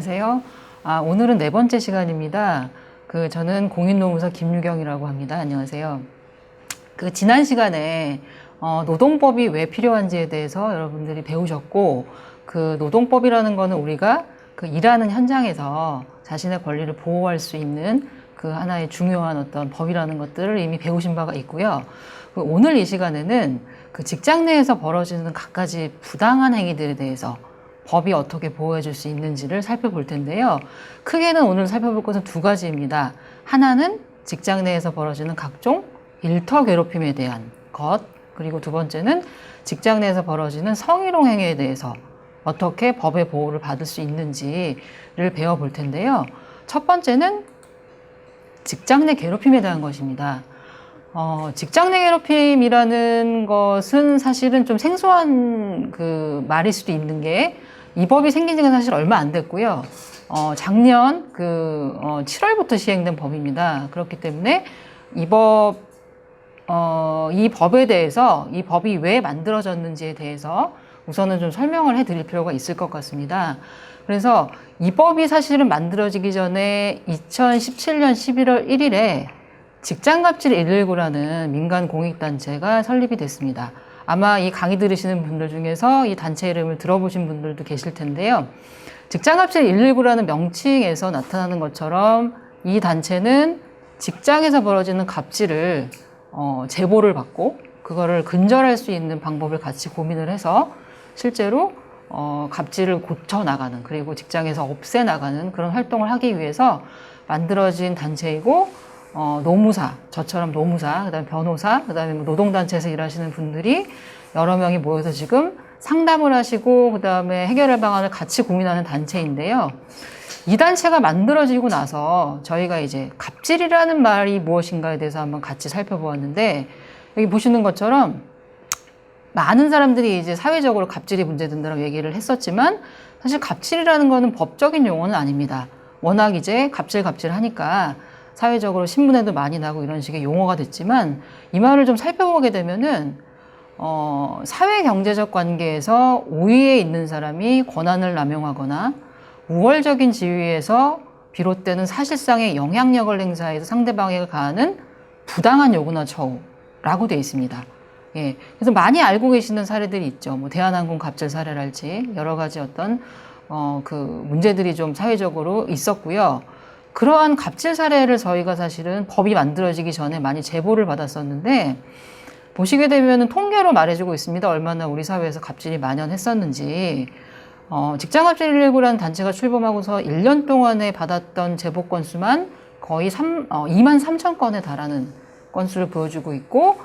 안녕하세요. 오늘은 네 번째 시간입니다. 저는 공인노무사 김유경이라고 합니다. 안녕하세요. 지난 시간에 노동법이 왜 필요한지에 대해서 여러분들이 배우셨고, 노동법이라는 거는 우리가 일하는 현장에서 자신의 권리를 보호할 수 있는 하나의 중요한 어떤 법이라는 것들을 이미 배우신 바가 있고요. 오늘 이 시간에는 직장 내에서 벌어지는 갖가지 부당한 행위들에 대해서 법이 어떻게 보호해 줄 수 있는지를 살펴볼 텐데요. 크게는 오늘 살펴볼 것은 두 가지입니다. 하나는 직장 내에서 벌어지는 각종 일터 괴롭힘에 대한 것, 그리고 두 번째는 직장 내에서 벌어지는 성희롱 행위에 대해서 어떻게 법의 보호를 받을 수 있는지를 배워볼 텐데요. 첫 번째는 직장 내 괴롭힘에 대한 것입니다. 직장 내 괴롭힘이라는 것은 사실은 좀 생소한 말일 수도 있는 게, 이 법이 생긴 지가 사실 얼마 안 됐고요. 작년 7월부터 시행된 법입니다. 그렇기 때문에 이 법에 대해서, 이 법이 왜 만들어졌는지에 대해서 우선은 좀 설명을 해드릴 필요가 있을 것 같습니다. 그래서 이 법이 사실은 만들어지기 전에 2017년 11월 1일에 직장갑질 119라는 민간 공익단체가 설립이 됐습니다. 아마 이 강의 들으시는 분들 중에서 이 단체 이름을 들어보신 분들도 계실 텐데요. 직장갑질 119라는 명칭에서 나타나는 것처럼 이 단체는 직장에서 벌어지는 갑질을 제보를 받고 그거를 근절할 수 있는 방법을 같이 고민을 해서 실제로 갑질을 고쳐나가는, 그리고 직장에서 없애나가는 그런 활동을 하기 위해서 만들어진 단체이고, 노무사, 저처럼 노무사, 그다음에 변호사, 그다음에 노동단체에서 일하시는 분들이 여러 명이 모여서 지금 상담을 하시고 그다음에 해결할 방안을 같이 고민하는 단체인데요. 이 단체가 만들어지고 나서 저희가 이제 갑질이라는 말이 무엇인가에 대해서 한번 같이 살펴보았는데, 여기 보시는 것처럼 많은 사람들이 이제 사회적으로 갑질이 문제된다고 얘기를 했었지만, 사실 갑질이라는 거는 법적인 용어는 아닙니다. 워낙 이제 갑질 하니까 사회적으로 신문에도 많이 나고 이런 식의 용어가 됐지만, 이 말을 좀 살펴보게 되면은 사회 경제적 관계에서 우위에 있는 사람이 권한을 남용하거나 우월적인 지위에서 비롯되는 사실상의 영향력을 행사해서 상대방에게 가하는 부당한 요구나 처우라고 되어 있습니다. 예, 그래서 많이 알고 계시는 사례들이 있죠. 대한항공 갑질 사례랄지 여러 가지 어떤 문제들이 좀 사회적으로 있었고요. 그러한 갑질 사례를 저희가 사실은 법이 만들어지기 전에 많이 제보를 받았었는데, 보시게 되면 통계로 말해주고 있습니다. 얼마나 우리 사회에서 갑질이 만연했었는지. 직장갑질 119라는 단체가 출범하고서 1년 동안에 받았던 제보 건수만 거의 2만 3천 건에 달하는 건수를 보여주고 있고,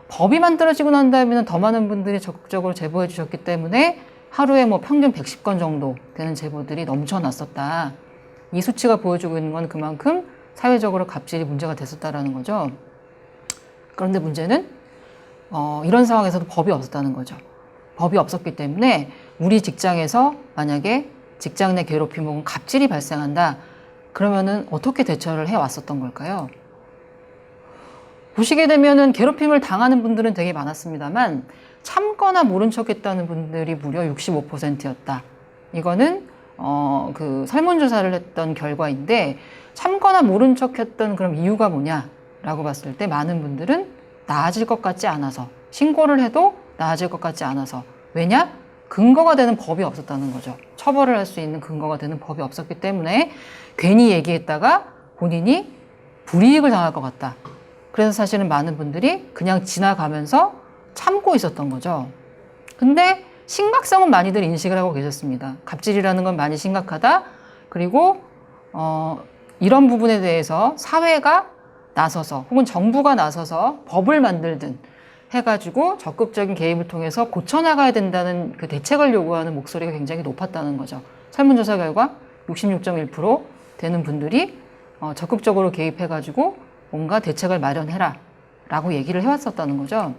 법이 만들어지고 난 다음에는 더 많은 분들이 적극적으로 제보해 주셨기 때문에 하루에 평균 110건 정도 되는 제보들이 넘쳐났었다. 이 수치가 보여주고 있는 건 그만큼 사회적으로 갑질이 문제가 됐었다라는 거죠. 그런데 문제는 이런 상황에서도 법이 없었다는 거죠. 법이 없었기 때문에 우리 직장에서 만약에 직장 내 괴롭힘 혹은 갑질이 발생한다, 그러면은 어떻게 대처를 해왔었던 걸까요? 보시게 되면은 괴롭힘을 당하는 분들은 되게 많았습니다만, 참거나 모른 척했다는 분들이 무려 65%였다. 이거는 설문조사를 했던 결과인데, 참거나 모른 척했던 그럼 이유가 뭐냐라고 봤을 때 많은 분들은 나아질 것 같지 않아서, 신고를 해도 나아질 것 같지 않아서. 왜냐? 근거가 되는 법이 없었다는 거죠. 처벌을 할 수 있는 근거가 되는 법이 없었기 때문에 괜히 얘기했다가 본인이 불이익을 당할 것 같다. 그래서 사실은 많은 분들이 그냥 지나가면서 참고 있었던 거죠. 근데 심각성은 많이들 인식을 하고 계셨습니다. 갑질이라는 건 많이 심각하다. 그리고 이런 부분에 대해서 사회가 나서서 혹은 정부가 나서서 법을 만들든 해가지고 적극적인 개입을 통해서 고쳐나가야 된다는 대책을 요구하는 목소리가 굉장히 높았다는 거죠. 설문조사 결과 66.1% 되는 분들이 적극적으로 개입해가지고 뭔가 대책을 마련해라 라고 얘기를 해왔었다는 거죠.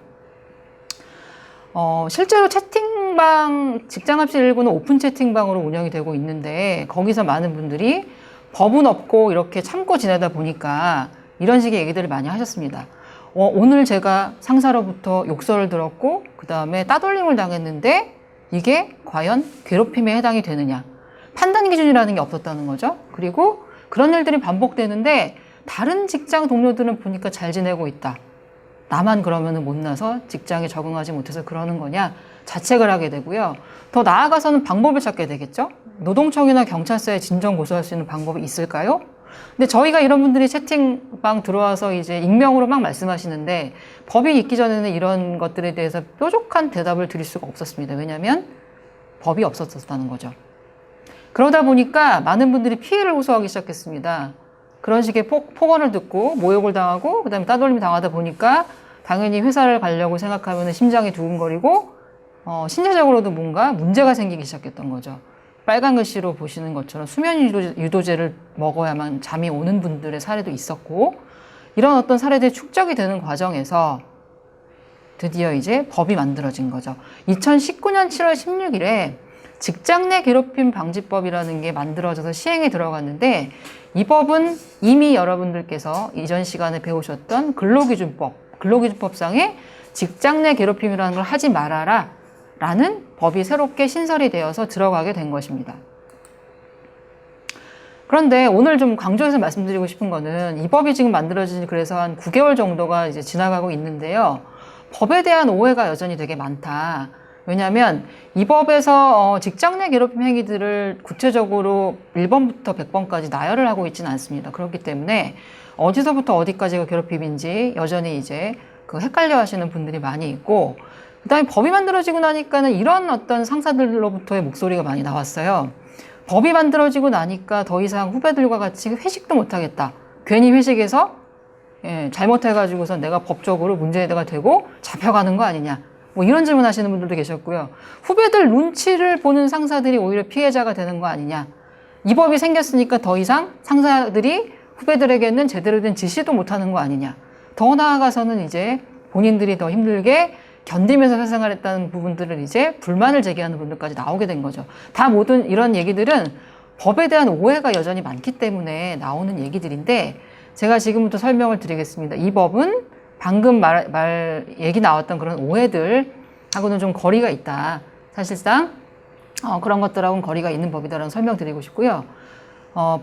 실제로 채팅방, 직장갑질 119는 오픈 채팅방으로 운영이 되고 있는데, 거기서 많은 분들이 법은 없고 이렇게 참고 지내다 보니까 이런 식의 얘기들을 많이 하셨습니다. 오늘 제가 상사로부터 욕설을 들었고 그 다음에 따돌림을 당했는데 이게 과연 괴롭힘에 해당이 되느냐. 판단 기준이라는 게 없었다는 거죠. 그리고 그런 일들이 반복되는데 다른 직장 동료들은 보니까 잘 지내고 있다. 나만 그러면은 못나서 직장에 적응하지 못해서 그러는 거냐 자책을 하게 되고요. 더 나아가서는 방법을 찾게 되겠죠. 노동청이나 경찰서에 진정 고소할 수 있는 방법이 있을까요? 근데 저희가 이런 분들이 채팅방 들어와서 이제 익명으로 막 말씀하시는데 법이 있기 전에는 이런 것들에 대해서 뾰족한 대답을 드릴 수가 없었습니다. 왜냐하면 법이 없었다는 거죠. 그러다 보니까 많은 분들이 피해를 호소하기 시작했습니다. 그런 식의 폭언을 듣고 모욕을 당하고 그다음에 따돌림을 당하다 보니까 당연히 회사를 가려고 생각하면 심장이 두근거리고 신체적으로도 뭔가 문제가 생기기 시작했던 거죠. 빨간 글씨로 보시는 것처럼 수면 유도제를 먹어야만 잠이 오는 분들의 사례도 있었고 이런 어떤 사례들이 축적이 되는 과정에서 드디어 이제 법이 만들어진 거죠. 2019년 7월 16일에 직장 내 괴롭힘 방지법이라는 게 만들어져서 시행에 들어갔는데 이 법은 이미 여러분들께서 이전 시간에 배우셨던 근로기준법상에 직장 내 괴롭힘이라는 걸 하지 말아라 라는 법이 새롭게 신설이 되어서 들어가게 된 것입니다. 그런데 오늘 좀 강조해서 말씀드리고 싶은 거는 이 법이 지금 만들어진 지 그래서 한 9개월 정도가 이제 지나가고 있는데요. 법에 대한 오해가 여전히 되게 많다. 왜냐하면 이 법에서 직장 내 괴롭힘 행위들을 구체적으로 1번부터 100번까지 나열을 하고 있지는 않습니다. 그렇기 때문에 어디서부터 어디까지가 괴롭힘인지 여전히 이제 그 헷갈려 하시는 분들이 많이 있고 그 다음에 법이 만들어지고 나니까는 이런 어떤 상사들로부터의 목소리가 많이 나왔어요. 법이 만들어지고 나니까 더 이상 후배들과 같이 회식도 못하겠다. 괜히 회식에서 잘못해가지고서 내가 법적으로 문제가 되고 잡혀가는 거 아니냐. 뭐 이런 질문 하시는 분들도 계셨고요. 후배들 눈치를 보는 상사들이 오히려 피해자가 되는 거 아니냐. 이 법이 생겼으니까 더 이상 상사들이 후배들에게는 제대로 된 지시도 못하는 거 아니냐. 더 나아가서는 이제 본인들이 더 힘들게 견디면서 회생을 했다는 부분들을 이제 불만을 제기하는 분들까지 나오게 된 거죠. 다 모든 이런 얘기들은 법에 대한 오해가 여전히 많기 때문에 나오는 얘기들인데 제가 지금부터 설명을 드리겠습니다. 이 법은 방금 얘기 나왔던 그런 오해들하고는 좀 거리가 있다. 사실상 그런 것들하고는 거리가 있는 법이다라는 설명 드리고 싶고요.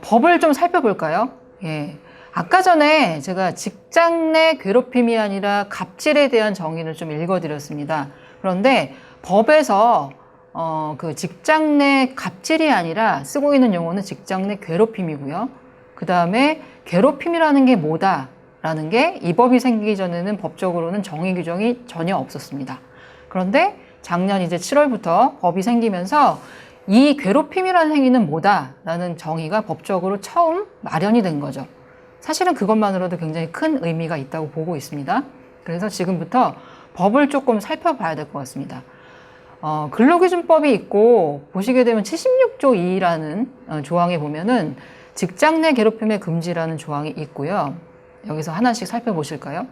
법을 좀 살펴볼까요? 예. 아까 전에 제가 직장 내 괴롭힘이 아니라 갑질에 대한 정의를 좀 읽어드렸습니다. 그런데 법에서 그 직장 내 갑질이 아니라 쓰고 있는 용어는 직장 내 괴롭힘이고요. 그 다음에 괴롭힘이라는 게 뭐다라는 게 이 법이 생기기 전에는 법적으로는 정의 규정이 전혀 없었습니다. 그런데 작년 이제 7월부터 법이 생기면서 이 괴롭힘이라는 행위는 뭐다라는 정의가 법적으로 처음 마련이 된 거죠. 사실은 그것만으로도 굉장히 큰 의미가 있다고 보고 있습니다. 그래서 지금부터 법을 조금 살펴봐야 될 것 같습니다. 근로기준법이 있고 보시게 되면 76조 2라는 조항에 보면은 직장 내 괴롭힘의 금지라는 조항이 있고요. 여기서 하나씩 살펴보실까요?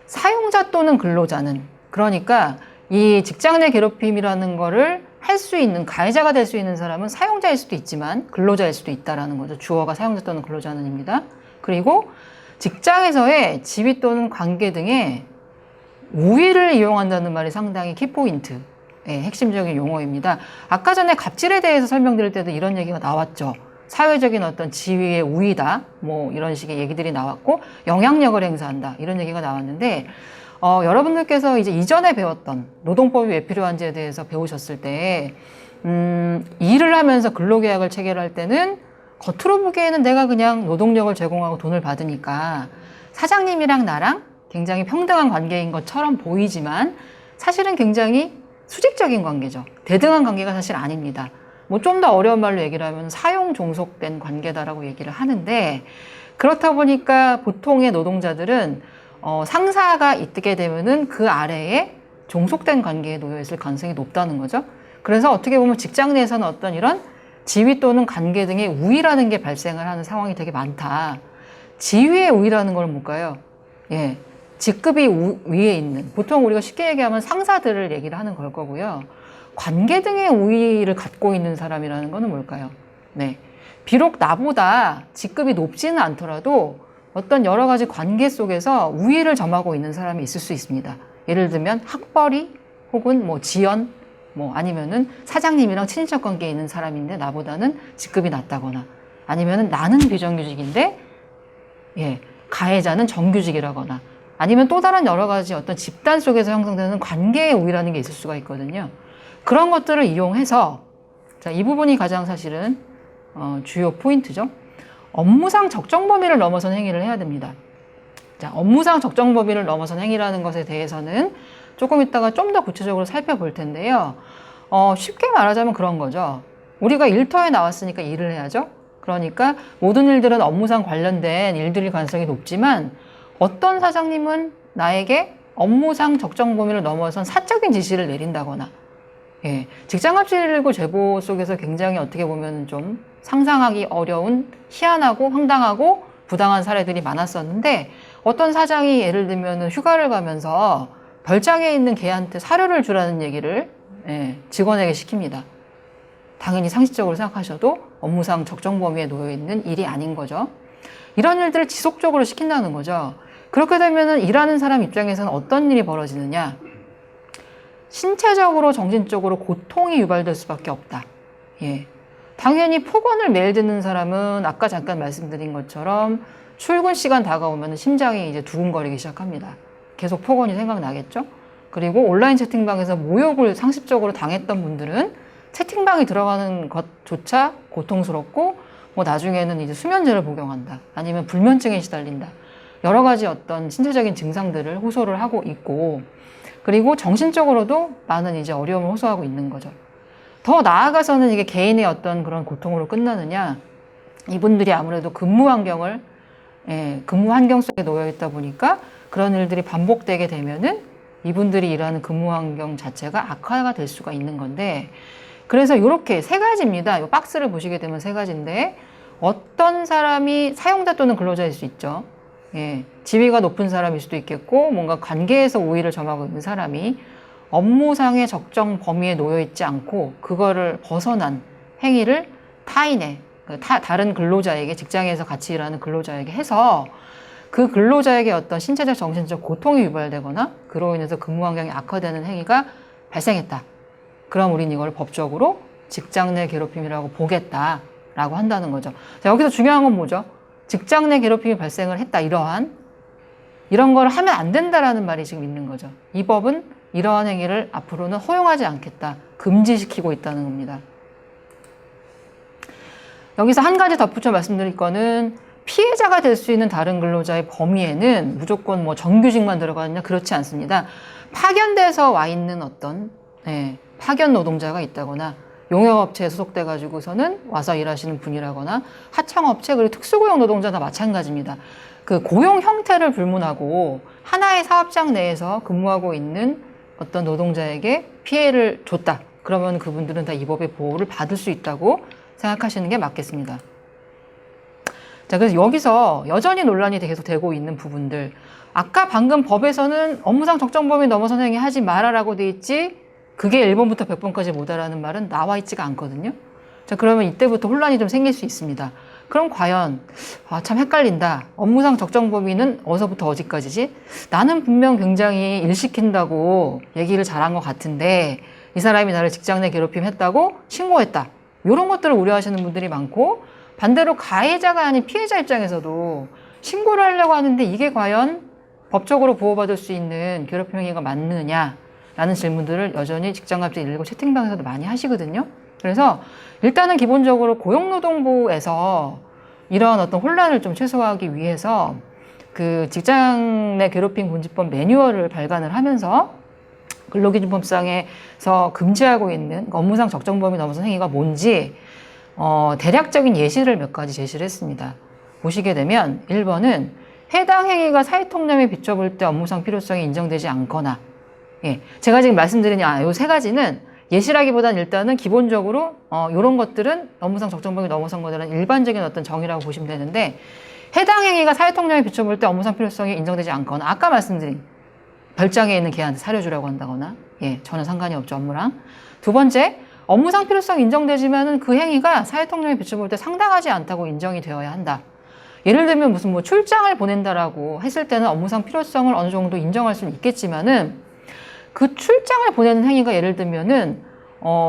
사용자 또는 근로자는 그러니까 이 직장 내 괴롭힘이라는 거를 할 수 있는 가해자가 될 수 있는 사람은 사용자일 수도 있지만 근로자일 수도 있다라는 거죠. 주어가 사용자 또는 근로자는입니다. 그리고 직장에서의 지위 또는 관계 등의 우위를 이용한다는 말이 상당히 키포인트, 핵심적인 용어입니다. 아까 전에 갑질에 대해서 설명드릴 때도 이런 얘기가 나왔죠. 사회적인 어떤 지위의 우위다, 뭐 이런 식의 얘기들이 나왔고 영향력을 행사한다 이런 얘기가 나왔는데 여러분들께서 이제 이전에 배웠던 노동법이 왜 필요한지에 대해서 배우셨을 때 일을 하면서 근로계약을 체결할 때는 겉으로 보기에는 내가 그냥 노동력을 제공하고 돈을 받으니까 사장님이랑 나랑 굉장히 평등한 관계인 것처럼 보이지만 사실은 굉장히 수직적인 관계죠. 대등한 관계가 사실 아닙니다. 뭐 좀 더 어려운 말로 얘기를 하면 사용 종속된 관계다라고 얘기를 하는데 그렇다 보니까 보통의 노동자들은 상사가 있게 되면은 그 아래에 종속된 관계에 놓여 있을 가능성이 높다는 거죠. 그래서 어떻게 보면 직장 내에서는 어떤 이런 지위 또는 관계 등의 우위라는 게 발생을 하는 상황이 되게 많다. 지위의 우위라는 걸 뭘까요? 예. 직급이 위에 있는, 보통 우리가 쉽게 얘기하면 상사들을 얘기를 하는 걸 거고요. 관계 등의 우위를 갖고 있는 사람이라는 거는 뭘까요? 네. 비록 나보다 직급이 높지는 않더라도 어떤 여러 가지 관계 속에서 우위를 점하고 있는 사람이 있을 수 있습니다. 예를 들면 학벌이 혹은 뭐 지연 뭐 아니면은 사장님이랑 친인척 관계에 있는 사람인데 나보다는 직급이 낮다거나 아니면은 나는 비정규직인데 예, 가해자는 정규직이라거나 아니면 또 다른 여러 가지 어떤 집단 속에서 형성되는 관계의 오해라는 게 있을 수가 있거든요. 그런 것들을 이용해서 자, 이 부분이 가장 사실은 주요 포인트죠. 업무상 적정 범위를 넘어선 행위를 해야 됩니다. 자, 업무상 적정 범위를 넘어선 행위라는 것에 대해서는 조금 이따가 좀 더 구체적으로 살펴볼 텐데요. 쉽게 말하자면 그런 거죠. 우리가 일터에 나왔으니까 일을 해야죠. 그러니까 모든 일들은 업무상 관련된 일들일 가능성이 높지만 어떤 사장님은 나에게 업무상 적정 범위를 넘어선 사적인 지시를 내린다거나 예, 직장합치일고 제보 속에서 굉장히 어떻게 보면 좀 상상하기 어려운 희한하고 황당하고 부당한 사례들이 많았었는데 어떤 사장이 예를 들면 휴가를 가면서 별장에 있는 개한테 사료를 주라는 얘기를 예, 직원에게 시킵니다. 당연히 상식적으로 생각하셔도 업무상 적정 범위에 놓여 있는 일이 아닌 거죠. 이런 일들을 지속적으로 시킨다는 거죠. 그렇게 되면 일하는 사람 입장에서는 어떤 일이 벌어지느냐? 신체적으로 정신적으로 고통이 유발될 수밖에 없다. 예. 당연히 폭언을 매일 듣는 사람은 아까 잠깐 말씀드린 것처럼 출근 시간 다가오면 심장이 이제 두근거리기 시작합니다. 계속 폭언이 생각나겠죠? 그리고 온라인 채팅방에서 모욕을 상습적으로 당했던 분들은 채팅방에 들어가는 것조차 고통스럽고 뭐 나중에는 이제 수면제를 복용한다. 아니면 불면증에 시달린다. 여러 가지 어떤 신체적인 증상들을 호소를 하고 있고 그리고 정신적으로도 많은 이제 어려움을 호소하고 있는 거죠. 더 나아가서는 이게 개인의 어떤 그런 고통으로 끝나느냐? 이분들이 아무래도 근무 환경 속에 놓여 있다 보니까 그런 일들이 반복되게 되면은 이분들이 일하는 근무 환경 자체가 악화가 될 수가 있는 건데 그래서 이렇게 세 가지입니다. 이 박스를 보시게 되면 세 가지인데 어떤 사람이 사용자 또는 근로자일 수 있죠. 예, 지위가 높은 사람일 수도 있겠고 뭔가 관계에서 우위를 점하고 있는 사람이 업무상의 적정 범위에 놓여 있지 않고 그거를 벗어난 행위를 타인의 다른 근로자에게 직장에서 같이 일하는 근로자에게 해서 그 근로자에게 어떤 신체적 정신적 고통이 유발되거나 그로 인해서 근무 환경이 악화되는 행위가 발생했다. 그럼 우린 이걸 법적으로 직장 내 괴롭힘이라고 보겠다라고 한다는 거죠. 자, 여기서 중요한 건 뭐죠? 직장 내 괴롭힘이 발생을 했다. 이런 걸 하면 안 된다라는 말이 지금 있는 거죠. 이 법은 이러한 행위를 앞으로는 허용하지 않겠다. 금지시키고 있다는 겁니다. 여기서 한 가지 덧붙여 말씀드릴 거는 피해자가 될 수 있는 다른 근로자의 범위에는 무조건 뭐 정규직만 들어가느냐 그렇지 않습니다. 파견돼서 와 있는 어떤 파견 노동자가 있다거나 용역업체에 소속돼 가지고서는 와서 일하시는 분이라거나 하청업체 그리고 특수고용 노동자 다 마찬가지입니다. 그 고용 형태를 불문하고 하나의 사업장 내에서 근무하고 있는 어떤 노동자에게 피해를 줬다. 그러면 그분들은 다 이 법의 보호를 받을 수 있다고 생각하시는 게 맞겠습니다. 자, 그래서 여기서 여전히 논란이 계속 되고 있는 부분들. 아까 방금 법에서는 업무상 적정 범위 넘어선 행위 하지 마라라고 돼 있지 그게 1번부터 100번까지 못하라는 말은 나와 있지가 않거든요. 자, 그러면 이때부터 혼란이 좀 생길 수 있습니다. 그럼 과연 참 헷갈린다. 업무상 적정 범위는 어디서부터 어디까지지? 나는 분명 굉장히 일 시킨다고 얘기를 잘한 것 같은데 이 사람이 나를 직장 내 괴롭힘했다고 신고했다. 이런 것들을 우려하시는 분들이 많고 반대로 가해자가 아닌 피해자 입장에서도 신고를 하려고 하는데 이게 과연 법적으로 보호받을 수 있는 괴롭힘 행위가 맞느냐라는 질문들을 여전히 직장갑질 119 채팅방에서도 많이 하시거든요. 그래서 일단은 기본적으로 고용노동부에서 이런 어떤 혼란을 좀 최소화하기 위해서 그 직장 내 괴롭힘 금지법 매뉴얼을 발간을 하면서 근로기준법상에서 금지하고 있는 업무상 적정 범위 넘어선 행위가 뭔지 대략적인 예시를 몇 가지 제시를 했습니다. 보시게 되면 1번은 해당 행위가 사회통념에 비춰볼 때 업무상 필요성이 인정되지 않거나 제가 지금 말씀드린 이 세 가지는 예시라기보다는 일단은 기본적으로 이런 것들은 업무상 적정 범위 넘어선 것들은 일반적인 어떤 정의라고 보시면 되는데 해당 행위가 사회통념에 비춰볼 때 업무상 필요성이 인정되지 않거나 아까 말씀드린 별장에 있는 개한테 사료 주라고 한다거나 전혀 상관이 없죠 업무랑. 두 번째 업무상 필요성이 인정되지만은 그 행위가 사회통념에 비춰볼 때 상당하지 않다고 인정이 되어야 한다. 예를 들면 무슨 뭐 출장을 보낸다라고 했을 때는 업무상 필요성을 어느 정도 인정할 수는 있겠지만은 그 출장을 보내는 행위가 예를 들면은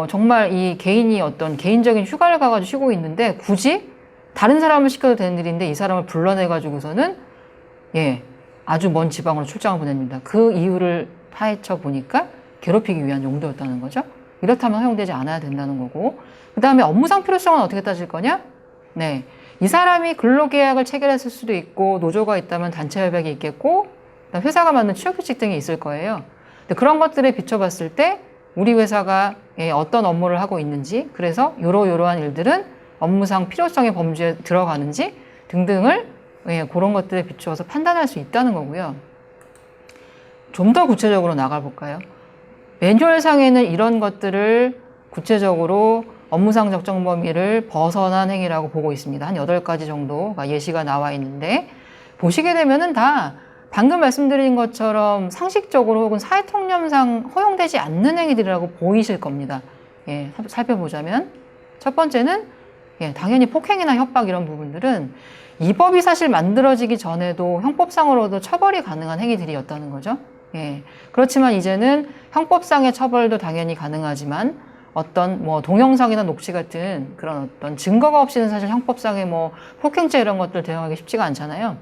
정말 이 개인이 어떤 개인적인 휴가를 가가지고 쉬고 있는데 굳이 다른 사람을 시켜도 되는 일인데 이 사람을 불러내가지고서는 예, 아주 먼 지방으로 출장을 보냅니다. 그 이유를 파헤쳐 보니까 괴롭히기 위한 용도였다는 거죠. 이렇다면 허용되지 않아야 된다는 거고, 그 다음에 업무상 필요성은 어떻게 따질 거냐? 네, 이 사람이 근로계약을 체결했을 수도 있고 노조가 있다면 단체 협약이 있겠고 회사가 만든 취업규칙 등이 있을 거예요. 근데 그런 것들에 비춰봤을 때 우리 회사가 어떤 업무를 하고 있는지, 그래서 요러요러한 일들은 업무상 필요성의 범주에 들어가는지 등등을 그런 것들에 비추어서 판단할 수 있다는 거고요. 좀 더 구체적으로 나가볼까요? 매뉴얼상에는 이런 것들을 구체적으로 업무상 적정 범위를 벗어난 행위라고 보고 있습니다. 한 8가지 정도가 예시가 나와 있는데 보시게 되면은 다 방금 말씀드린 것처럼 상식적으로 혹은 사회통념상 허용되지 않는 행위들이라고 보이실 겁니다. 예, 살펴보자면 첫 번째는 당연히 폭행이나 협박 이런 부분들은 이 법이 사실 만들어지기 전에도 형법상으로도 처벌이 가능한 행위들이었다는 거죠. 예, 그렇지만 이제는 형법상의 처벌도 당연히 가능하지만 어떤 뭐 동영상이나 녹취 같은 그런 어떤 증거가 없이는 사실 형법상의 뭐 폭행죄 이런 것들 대응하기 쉽지가 않잖아요.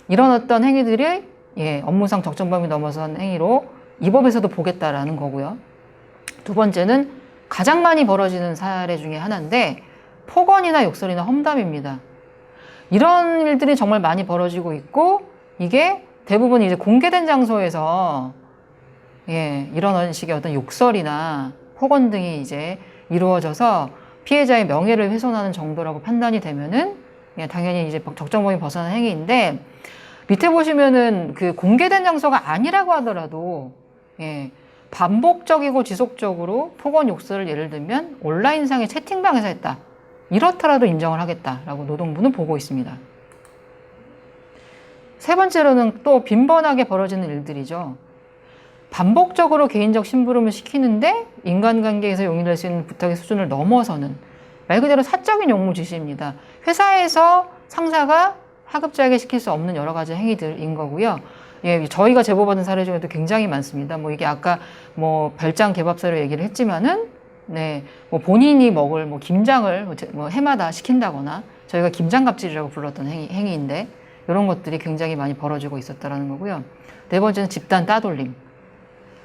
이런 어떤 행위들이 업무상 적정 범위 넘어선 행위로 이 법에서도 보겠다라는 거고요. 두 번째는 가장 많이 벌어지는 사례 중에 하나인데 폭언이나 욕설이나 험담입니다. 이런 일들이 정말 많이 벌어지고 있고 이게 대부분 이제 공개된 장소에서 이런 식의 어떤 욕설이나 폭언 등이 이제 이루어져서 피해자의 명예를 훼손하는 정도라고 판단이 되면은 당연히 이제 적정 범위 벗어난 행위인데 밑에 보시면은 그 공개된 장소가 아니라고 하더라도 반복적이고 지속적으로 폭언 욕설을 예를 들면 온라인상의 채팅방에서 했다. 이렇더라도 인정을 하겠다라고 노동부는 보고 있습니다. 세 번째로는 또 빈번하게 벌어지는 일들이죠. 반복적으로 개인적 심부름을 시키는데 인간관계에서 용인될 수 있는 부탁의 수준을 넘어서는 말 그대로 사적인 용무 지시입니다. 회사에서 상사가 하급자에게 시킬 수 없는 여러 가지 행위들인 거고요. 저희가 제보받은 사례 중에도 굉장히 많습니다. 뭐 이게 아까 뭐 별장 개밥사로 얘기를 했지만은 뭐 본인이 먹을 뭐 김장을 뭐 해마다 시킨다거나 저희가 김장갑질이라고 불렀던 행위인데 이런 것들이 굉장히 많이 벌어지고 있었다라는 거고요. 네 번째는 집단 따돌림.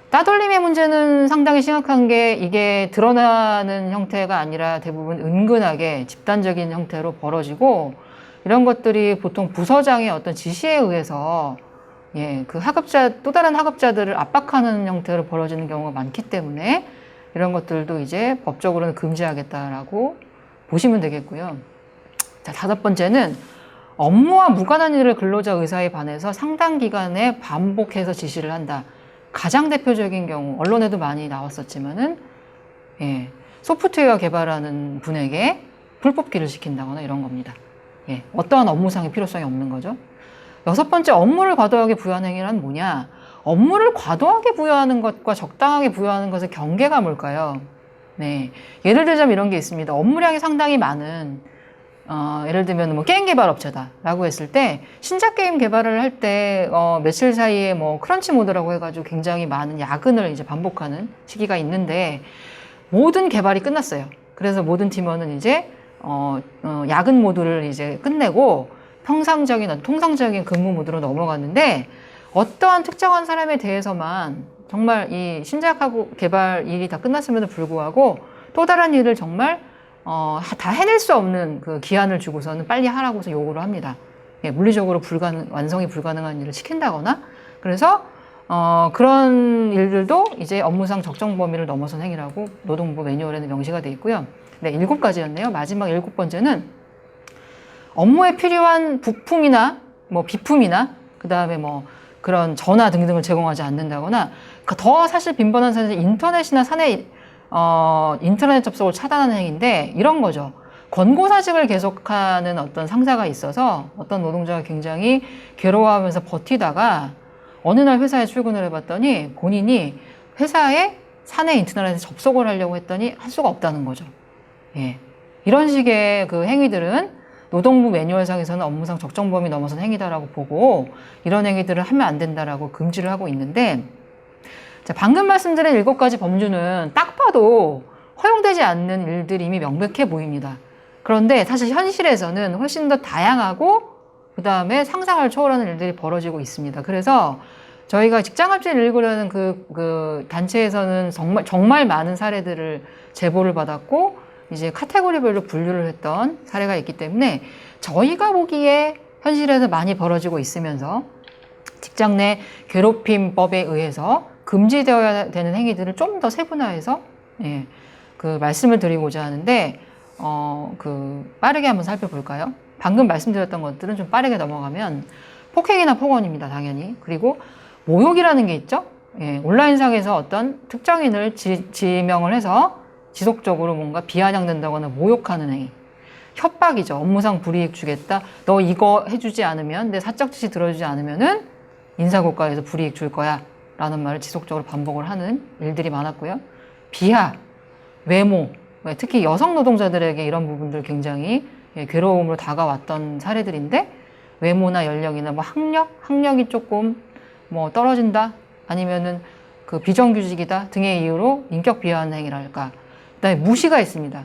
따돌림의 문제는 상당히 심각한 게 이게 드러나는 형태가 아니라 대부분 은근하게 집단적인 형태로 벌어지고 이런 것들이 보통 부서장의 어떤 지시에 의해서 그 하급자, 또 다른 하급자들을 압박하는 형태로 벌어지는 경우가 많기 때문에 이런 것들도 이제 법적으로는 금지하겠다라고 보시면 되겠고요. 자, 다섯 번째는 업무와 무관한 일을 근로자 의사에 반해서 상당 기간에 반복해서 지시를 한다. 가장 대표적인 경우, 언론에도 많이 나왔었지만은, 소프트웨어 개발하는 분에게 불뽑기를 시킨다거나 이런 겁니다. 어떠한 업무상의 필요성이 없는 거죠. 여섯 번째, 업무를 과도하게 부여하는 행위란 뭐냐? 업무를 과도하게 부여하는 것과 적당하게 부여하는 것의 경계가 뭘까요? 예를 들자면 이런 게 있습니다. 업무량이 상당히 많은, 예를 들면 뭐 게임 개발 업체다라고 했을 때 신작 게임 개발을 할 때 며칠 사이에 뭐 크런치 모드라고 해가지고 굉장히 많은 야근을 이제 반복하는 시기가 있는데 모든 개발이 끝났어요. 그래서 모든 팀원은 이제 야근 모드를 이제 끝내고 통상적인 근무 모드로 넘어갔는데 어떠한 특정한 사람에 대해서만 정말 이 신작하고 개발 일이 다 끝났음에도 불구하고 또 다른 일을 정말 다 해낼 수 없는 그 기한을 주고서는 빨리 하라고서 요구를 합니다. 물리적으로 완성이 불가능한 일을 시킨다거나 그래서 그런 일들도 이제 업무상 적정 범위를 넘어선 행위라고 노동부 매뉴얼에는 명시가 되어 있고요. 7가지였네요. 마지막 7번째는 업무에 필요한 부품이나 뭐 비품이나 그 다음에 뭐 그런 전화 등등을 제공하지 않는다거나 더 사실 빈번한 사례는 인터넷이나 인터넷 접속을 차단하는 행위인데 이런 거죠. 권고사직을 계속하는 어떤 상사가 있어서 어떤 노동자가 굉장히 괴로워하면서 버티다가 어느 날 회사에 출근을 해봤더니 본인이 회사에 사내 인터넷에 접속을 하려고 했더니 할 수가 없다는 거죠. 이런 식의 그 행위들은 노동부 매뉴얼상에서는 업무상 적정 범위 넘어선 행위다라고 보고 이런 행위들을 하면 안 된다라고 금지를 하고 있는데 자, 방금 말씀드린 7가지 범주는 딱 봐도 허용되지 않는 일들이 이미 명백해 보입니다. 그런데 사실 현실에서는 훨씬 더 다양하고 그 다음에 상상을 초월하는 일들이 벌어지고 있습니다. 그래서 저희가 직장합치를 읽으려는 그 단체에서는 정말 많은 사례들을 제보를 받았고 이제 카테고리별로 분류를 했던 사례가 있기 때문에 저희가 보기에 현실에서 많이 벌어지고 있으면서 직장 내 괴롭힘법에 의해서 금지되어야 되는 행위들을 좀 더 세분화해서 그 말씀을 드리고자 하는데 빠르게 한번 살펴볼까요? 방금 말씀드렸던 것들은 좀 빠르게 넘어가면 폭행이나 폭언입니다, 당연히. 그리고 모욕이라는 게 있죠. 온라인상에서 어떤 특정인을 지명을 해서 지속적으로 뭔가 비아냥된다거나 모욕하는 행위. 협박이죠. 업무상 불이익 주겠다. 너 이거 해주지 않으면, 내 사적 지시 들어주지 않으면은 인사고과에서 불이익 줄 거야. 라는 말을 지속적으로 반복을 하는 일들이 많았고요. 비하, 외모, 특히 여성 노동자들에게 이런 부분들 굉장히 괴로움으로 다가왔던 사례들인데, 외모나 연령이나 뭐 학력이 조금 뭐 떨어진다, 아니면은 그 비정규직이다 등의 이유로 인격 비하하는 행위랄까. 그다음에 무시가 있습니다.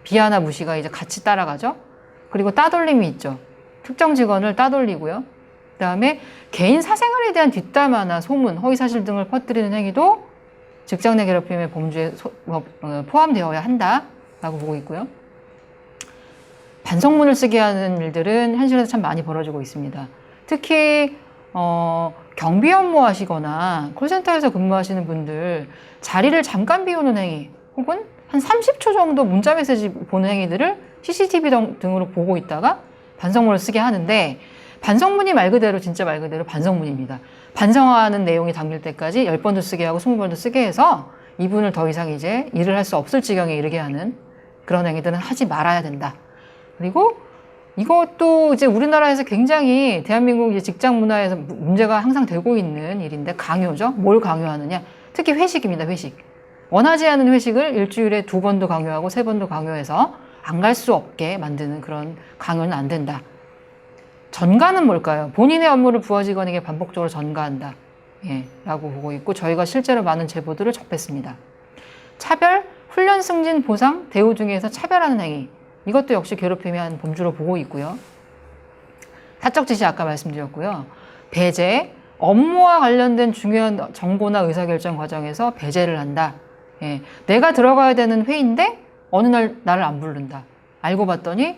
비하나 무시가 이제 같이 따라가죠. 그리고 따돌림이 있죠. 특정 직원을 따돌리고요. 그다음에 개인 사생활에 대한 뒷담화나 소문, 허위사실 등을 퍼뜨리는 행위도 직장 내 괴롭힘의 범주에 포함되어야 한다라고 보고 있고요. 반성문을 쓰게 하는 일들은 현실에서 참 많이 벌어지고 있습니다. 특히 경비 업무 하시거나 콜센터에서 근무하시는 분들 자리를 잠깐 비우는 행위 혹은 한 30초 정도 문자 메시지 보는 행위들을 CCTV 등으로 보고 있다가 반성문을 쓰게 하는데, 반성문이 진짜 말 그대로 반성문입니다. 반성하는 내용이 담길 때까지 10번도 쓰게 하고 20번도 쓰게 해서 이분을 더 이상 이제 일을 할 수 없을 지경에 이르게 하는 그런 행위들은 하지 말아야 된다. 그리고 이것도 이제 우리나라에서 굉장히 대한민국 이제 직장 문화에서 문제가 항상 되고 있는 일인데, 강요죠. 뭘 강요하느냐. 특히 회식입니다, 회식. 원하지 않은 회식을 일주일에 2번도 강요하고 3번도 강요해서 안 갈 수 없게 만드는 그런 강요는 안 된다. 전가는 뭘까요? 본인의 업무를 부하직원에게 반복적으로 전가한다. 라고 보고 있고, 저희가 실제로 많은 제보들을 접했습니다. 차별, 훈련 승진, 보상, 대우 등에서 차별하는 행위. 이것도 역시 괴롭힘의 한 범주로 보고 있고요. 사적 지시 아까 말씀드렸고요. 배제, 업무와 관련된 중요한 정보나 의사결정 과정에서 배제를 한다. 내가 들어가야 되는 회의인데 어느 날 나를 안 부른다. 알고 봤더니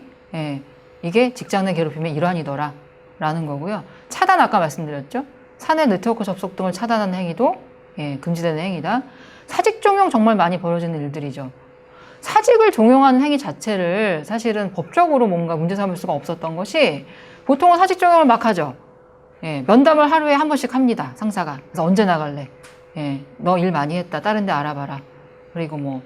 이게 직장 내 괴롭힘의 일환이더라 라는 거고요. 차단 아까 말씀드렸죠. 사내 네트워크 접속 등을 차단하는 행위도 금지되는 행위다. 사직 종용 정말 많이 벌어지는 일들이죠. 사직을 종용하는 행위 자체를 사실은 법적으로 뭔가 문제 삼을 수가 없었던 것이, 보통은 사직 종용을 막 하죠. 면담을 하루에 한 번씩 합니다, 상사가. 그래서 언제 나갈래? 너 일 많이 했다. 다른 데 알아봐라. 그리고 뭐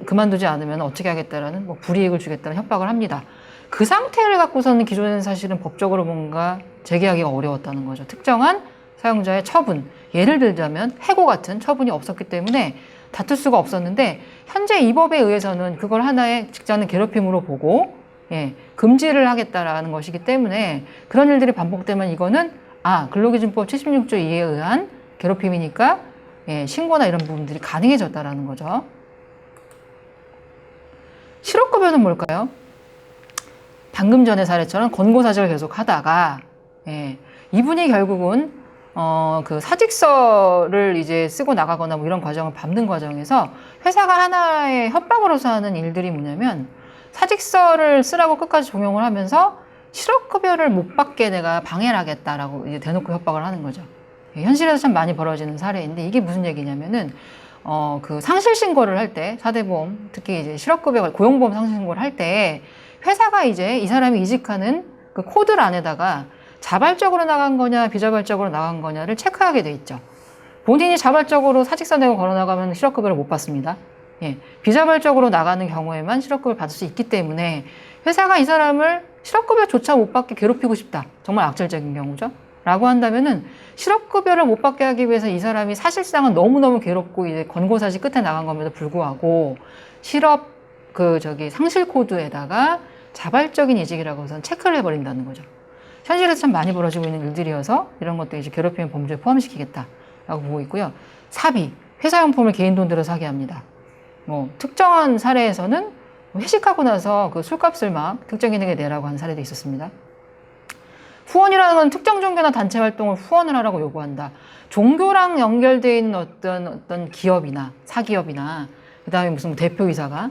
그만두지 않으면 어떻게 하겠다라는 불이익을 주겠다는 협박을 합니다. 그 상태를 갖고서는 기존에는 사실은 법적으로 뭔가 재개하기가 어려웠다는 거죠. 특정한 사용자의 처분, 예를 들자면 해고 같은 처분이 없었기 때문에 다툴 수가 없었는데, 현재 이 법에 의해서는 그걸 하나의 직장 내 괴롭힘으로 보고 금지를 하겠다라는 것이기 때문에, 그런 일들이 반복되면 이거는 근로기준법 76조 2에 의한 괴롭힘이니까 신고나 이런 부분들이 가능해졌다라는 거죠. 실업급여는 뭘까요? 방금 전의 사례처럼 권고사직을 계속 하다가 이분이 결국은 그 사직서를 이제 쓰고 나가거나 뭐 이런 과정을 밟는 과정에서 회사가 하나의 협박으로서 하는 일들이 뭐냐면, 사직서를 쓰라고 끝까지 종용을 하면서 실업급여를 못 받게 내가 방해를 하겠다라고 이제 대놓고 협박을 하는 거죠. 현실에서 참 많이 벌어지는 사례인데, 이게 무슨 얘기냐면은 그 상실신고를 할 때, 4대 보험, 특히 이제 실업급여, 고용보험 상실신고를 할 때 회사가 이제 이 사람이 이직하는 그 코드를 안에다가 자발적으로 나간 거냐 비자발적으로 나간 거냐를 체크하게 돼 있죠. 본인이 자발적으로 사직서 내고 걸어 나가면 실업급여를 못 받습니다. 비자발적으로 나가는 경우에만 실업급여를 받을 수 있기 때문에, 회사가 이 사람을 실업급여조차 못 받게 괴롭히고 싶다, 정말 악질적인 경우죠, 라고 한다면은 실업급여를 못 받게 하기 위해서 이 사람이 사실상은 너무너무 괴롭고 이제 권고사직 끝에 나간 것에도 불구하고 상실 코드에다가 자발적인 이직이라고 해서 체크를 해버린다는 거죠. 현실에서 참 많이 벌어지고 있는 일들이어서 이런 것도 이제 괴롭힘의 범주에 포함시키겠다라고 보고 있고요. 사비, 회사용품을 개인 돈 들여 사게 합니다. 뭐 특정한 사례에서는 회식하고 나서 그 술값을 막 특정인에게 내라고 하는 사례도 있었습니다. 후원이라는 건 특정 종교나 단체 활동을 후원을 하라고 요구한다. 종교랑 연결되어 있는 어떤 기업이나 사기업이나 그 다음에 무슨 대표이사가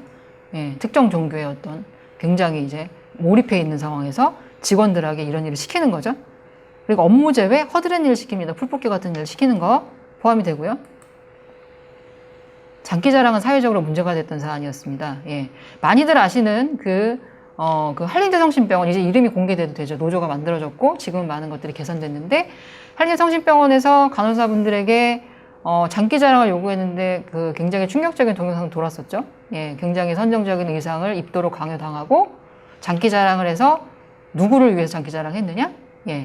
특정 종교의 어떤 굉장히 이제 몰입해 있는 상황에서 직원들에게 이런 일을 시키는 거죠. 그리고 업무 제외 허드렛 일을 시킵니다. 풀뽑기 같은 일을 시키는 거 포함이 되고요. 장기자랑은 사회적으로 문제가 됐던 사안이었습니다. 많이들 아시는 그 한림대 성심병원, 이제 이름이 공개돼도 되죠. 노조가 만들어졌고, 지금 많은 것들이 개선됐는데, 한림대 성심병원에서 간호사분들에게, 장기자랑을 요구했는데, 그 굉장히 충격적인 동영상 돌았었죠. 굉장히 선정적인 의상을 입도록 강요당하고, 장기자랑을 해서, 누구를 위해서 장기자랑 했느냐?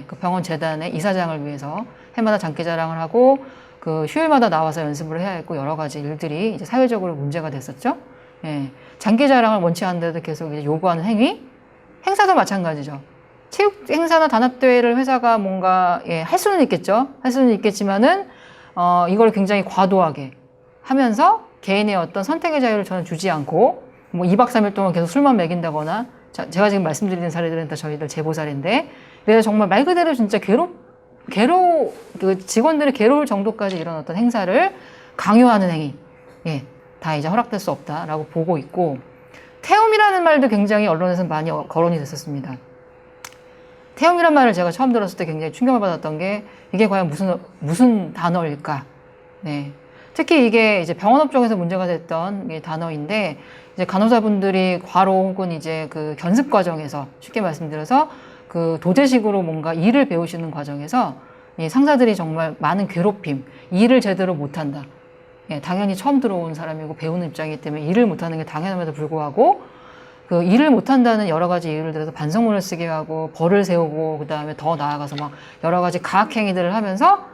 그 병원 재단의 이사장을 위해서 해마다 장기자랑을 하고, 그 휴일마다 나와서 연습을 해야 했고, 여러 가지 일들이 이제 사회적으로 문제가 됐었죠. 장기자랑을 원치 않는데도 계속 이제 요구하는 행위, 행사도 마찬가지죠. 체육 행사나 단합대회를 회사가 뭔가 할 수는 있겠죠. 할 수는 있겠지만은 이걸 굉장히 과도하게 하면서 개인의 어떤 선택의 자유를 저는 주지 않고 뭐 2박 3일 동안 계속 술만 먹인다거나 제가 지금 말씀드리는 사례들은 다 저희들 제보 사례인데 그래서 정말 말 그대로 진짜 그 직원들이 괴로울 정도까지 이런 어떤 행사를 강요하는 행위. 다 이제 허락될 수 없다라고 보고 있고, 태움이라는 말도 굉장히 언론에서 많이 거론이 됐었습니다. 태움이란 말을 제가 처음 들었을 때 굉장히 충격을 받았던 게, 이게 과연 무슨 단어일까? 특히 이게 이제 병원업종에서 문제가 됐던 단어인데, 이제 간호사분들이 과로 혹은 이제 그 견습 과정에서, 쉽게 말씀드려서 그 도제식으로 뭔가 일을 배우시는 과정에서 상사들이 정말 많은 괴롭힘, 일을 제대로 못한다. 당연히 처음 들어온 사람이고 배우는 입장이기 때문에 일을 못하는 게 당연함에도 불구하고 그 일을 못한다는 여러 가지 이유를 들어서 반성문을 쓰게 하고 벌을 세우고 그 다음에 더 나아가서 막 여러 가지 가학행위들을 하면서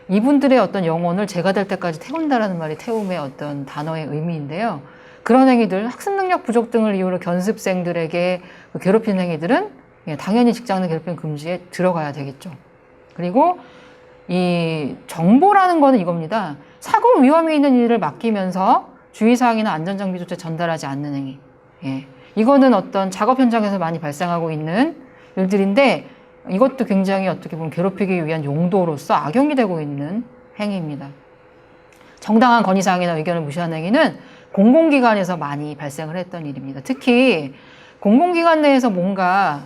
이분들의 어떤 영혼을 제가 될 때까지 태운다라는 말이 태움의 어떤 단어의 의미인데요. 그런 행위들, 학습 능력 부족 등을 이유로 견습생들에게 괴롭히는 행위들은 당연히 직장 내 괴롭힘 금지에 들어가야 되겠죠. 그리고 이 정보라는 거는 이겁니다. 사고 위험이 있는 일을 맡기면서 주의사항이나 안전장비조차 전달하지 않는 행위. 이거는 어떤 작업 현장에서 많이 발생하고 있는 일들인데 이것도 굉장히 어떻게 보면 괴롭히기 위한 용도로서 악용이 되고 있는 행위입니다. 정당한 건의사항이나 의견을 무시하는 행위는 공공기관에서 많이 발생을 했던 일입니다. 특히 공공기관 내에서 뭔가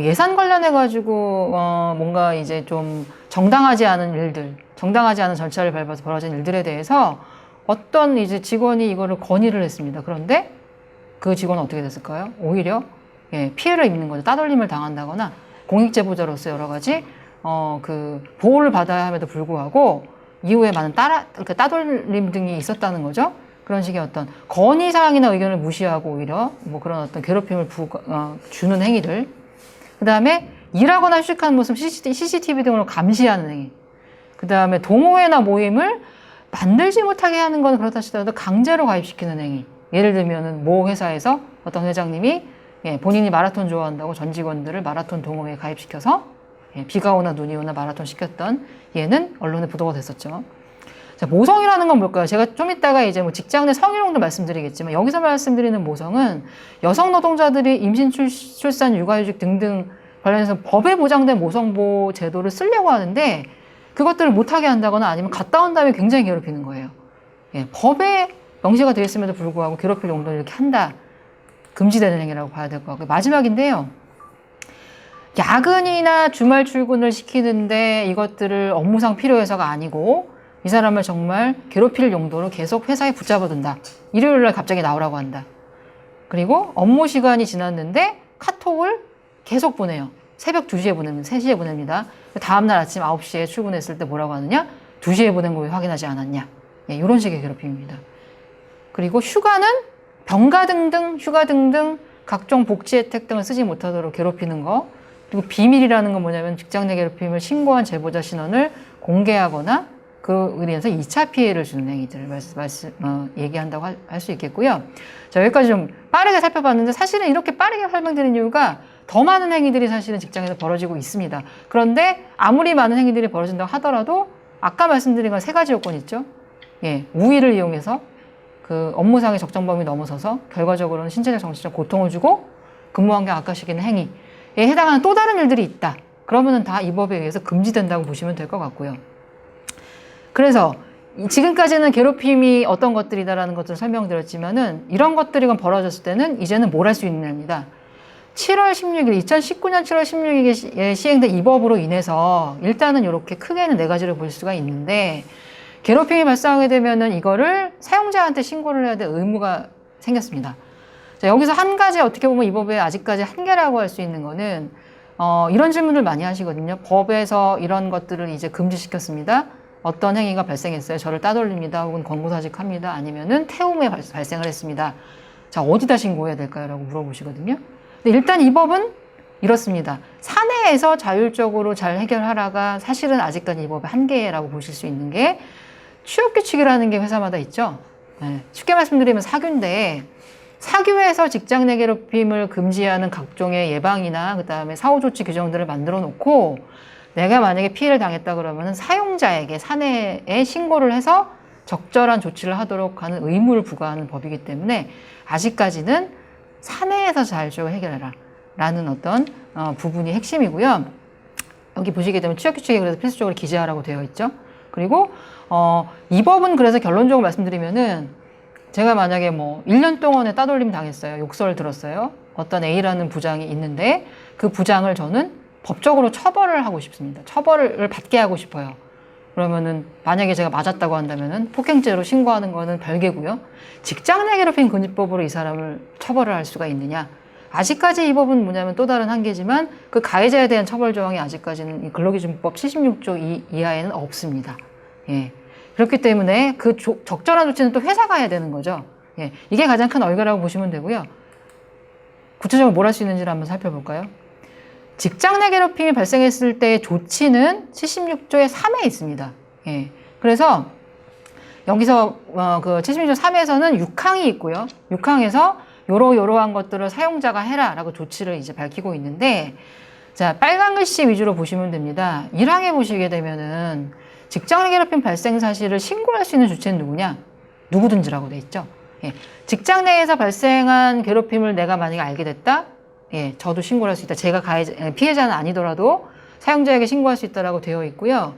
예산 관련해가지고 뭔가 이제 좀 정당하지 않은 일들, 정당하지 않은 절차를 밟아서 벌어진 일들에 대해서 어떤 이제 직원이 이거를 건의를 했습니다. 그런데 그 직원은 어떻게 됐을까요? 오히려 피해를 입는 거죠. 따돌림을 당한다거나 공익제보자로서 여러 가지 그 보호를 받아야 함에도 불구하고 이후에 많은 따돌림 등이 있었다는 거죠. 그런 식의 어떤 건의사항이나 의견을 무시하고 오히려 뭐 그런 어떤 괴롭힘을 주는 행위들. 그 다음에 일하거나 휴식하는 모습 CCTV 등으로 감시하는 행위. 그 다음에 동호회나 모임을 만들지 못하게 하는 건 그렇다 치더라도 강제로 가입시키는 행위. 예를 들면은 모 회사에서 어떤 회장님이 본인이 마라톤 좋아한다고 전 직원들을 마라톤 동호회에 가입시켜서 비가 오나 눈이 오나 마라톤 시켰던 예는 언론에 보도가 됐었죠. 자, 모성이라는 건 뭘까요? 제가 좀 이따가 이제 뭐 직장 내 성희롱도 말씀드리겠지만 여기서 말씀드리는 모성은 여성 노동자들이 임신, 출산, 육아휴직 등등 관련해서 법에 보장된 모성보호 제도를 쓰려고 하는데 그것들을 못하게 한다거나 아니면 갔다 온 다음에 굉장히 괴롭히는 거예요. 법에 명시가 되어 있음에도 불구하고 괴롭힐 용도를 이렇게 한다. 금지되는 행위라고 봐야 될 것 같고요. 마지막인데요. 야근이나 주말 출근을 시키는데 이것들을 업무상 필요해서가 아니고 이 사람을 정말 괴롭힐 용도로 계속 회사에 붙잡아둔다. 일요일날 갑자기 나오라고 한다. 그리고 업무 시간이 지났는데 카톡을 계속 보내요. 새벽 2시에 보냅니다. 3시에 보냅니다. 다음날 아침 9시에 출근했을 때 뭐라고 하느냐? 2시에 보낸 거 왜 확인하지 않았냐? 이런 식의 괴롭힘입니다. 그리고 휴가는 병가 등등, 휴가 등등 각종 복지 혜택 등을 쓰지 못하도록 괴롭히는 거. 그리고 비밀이라는 건 뭐냐면 직장 내 괴롭힘을 신고한 제보자 신원을 공개하거나 그에 대해서 2차 피해를 주는 행위들을 얘기한다고 할 수 있겠고요. 자, 여기까지 좀 빠르게 살펴봤는데 사실은 이렇게 빠르게 설명드린 이유가 더 많은 행위들이 사실은 직장에서 벌어지고 있습니다. 그런데 아무리 많은 행위들이 벌어진다고 하더라도 아까 말씀드린 건 3가지 요건이 있죠. 우위를 이용해서 그 업무상의 적정 범위 넘어서서 결과적으로는 신체적 정신적 고통을 주고 근무 환경 악화시키는 행위에 해당하는 또 다른 일들이 있다. 그러면은 다 이 법에 의해서 금지된다고 보시면 될 것 같고요. 그래서 지금까지는 괴롭힘이 어떤 것들이다라는 것들을 설명드렸지만은 이런 것들이 벌어졌을 때는 이제는 뭘 할 수 있느냐입니다. 7월 16일, 2019년 7월 16일에 시행된 이 법으로 인해서 일단은 이렇게 크게는 네 가지를 볼 수가 있는데 괴롭힘이 발생하게 되면은 이거를 사용자한테 신고를 해야 될 의무가 생겼습니다. 자, 여기서 한 가지 어떻게 보면 이 법의 아직까지 한계라고 할 수 있는 거는 이런 질문을 많이 하시거든요. 법에서 이런 것들을 이제 금지시켰습니다. 어떤 행위가 발생했어요? 저를 따돌립니다. 혹은 권고사직합니다. 아니면은 태움에 발생을 했습니다. 자, 어디다 신고해야 될까요? 라고 물어보시거든요. 근데 일단 이 법은 이렇습니다. 사내에서 자율적으로 잘 해결하라가 사실은 아직까지 이 법의 한계라고 보실 수 있는 게 취업규칙이라는 게 회사마다 있죠. 네. 쉽게 말씀드리면 사규인데 사규에서 직장 내 괴롭힘을 금지하는 각종의 예방이나 그다음에 사후조치 규정들을 만들어 놓고 내가 만약에 피해를 당했다 그러면 사용자에게 사내에 신고를 해서 적절한 조치를 하도록 하는 의무를 부과하는 법이기 때문에 아직까지는 사내에서 자율적으로 해결해라 라는 어떤 부분이 핵심이고요. 여기 보시게 되면 취업규칙에 그래서 필수적으로 기재하라고 되어 있죠. 그리고 이 법은 그래서 결론적으로 말씀드리면은 제가 만약에 뭐 1년 동안에 따돌림 당했어요. 욕설을 들었어요. 어떤 A라는 부장이 있는데 그 부장을 저는 법적으로 처벌을 하고 싶습니다. 처벌을 받게 하고 싶어요. 그러면은 만약에 제가 맞았다고 한다면은 폭행죄로 신고하는 거는 별개고요. 직장 내 괴롭힘 금지법으로 이 사람을 처벌을 할 수가 있느냐? 아직까지 이 법은 뭐냐면 또 다른 한계지만 그 가해자에 대한 처벌 조항이 아직까지는 이 근로기준법 76조 이하에는 없습니다. 예. 그렇기 때문에 그 적절한 조치는 또 회사가 해야 되는 거죠. 예. 이게 가장 큰 얼개라고 보시면 되고요. 구체적으로 뭘 할 수 있는지를 한번 살펴볼까요? 직장 내 괴롭힘이 발생했을 때의 조치는 76조의 3에 있습니다. 예. 그래서 여기서 그 76조 3에서는 6항이 있고요. 6항에서 요러한 것들을 사용자가 해라라고 조치를 이제 밝히고 있는데 자, 빨간 글씨 위주로 보시면 됩니다. 1항에 보시게 되면은 직장 내 괴롭힘 발생 사실을 신고할 수 있는 주체는 누구냐? 누구든지라고 돼 있죠. 예. 직장 내에서 발생한 괴롭힘을 내가 만약에 알게 됐다? 예, 저도 신고를 할 수 있다. 제가 피해자는 아니더라도 사용자에게 신고할 수 있다라고 되어 있고요.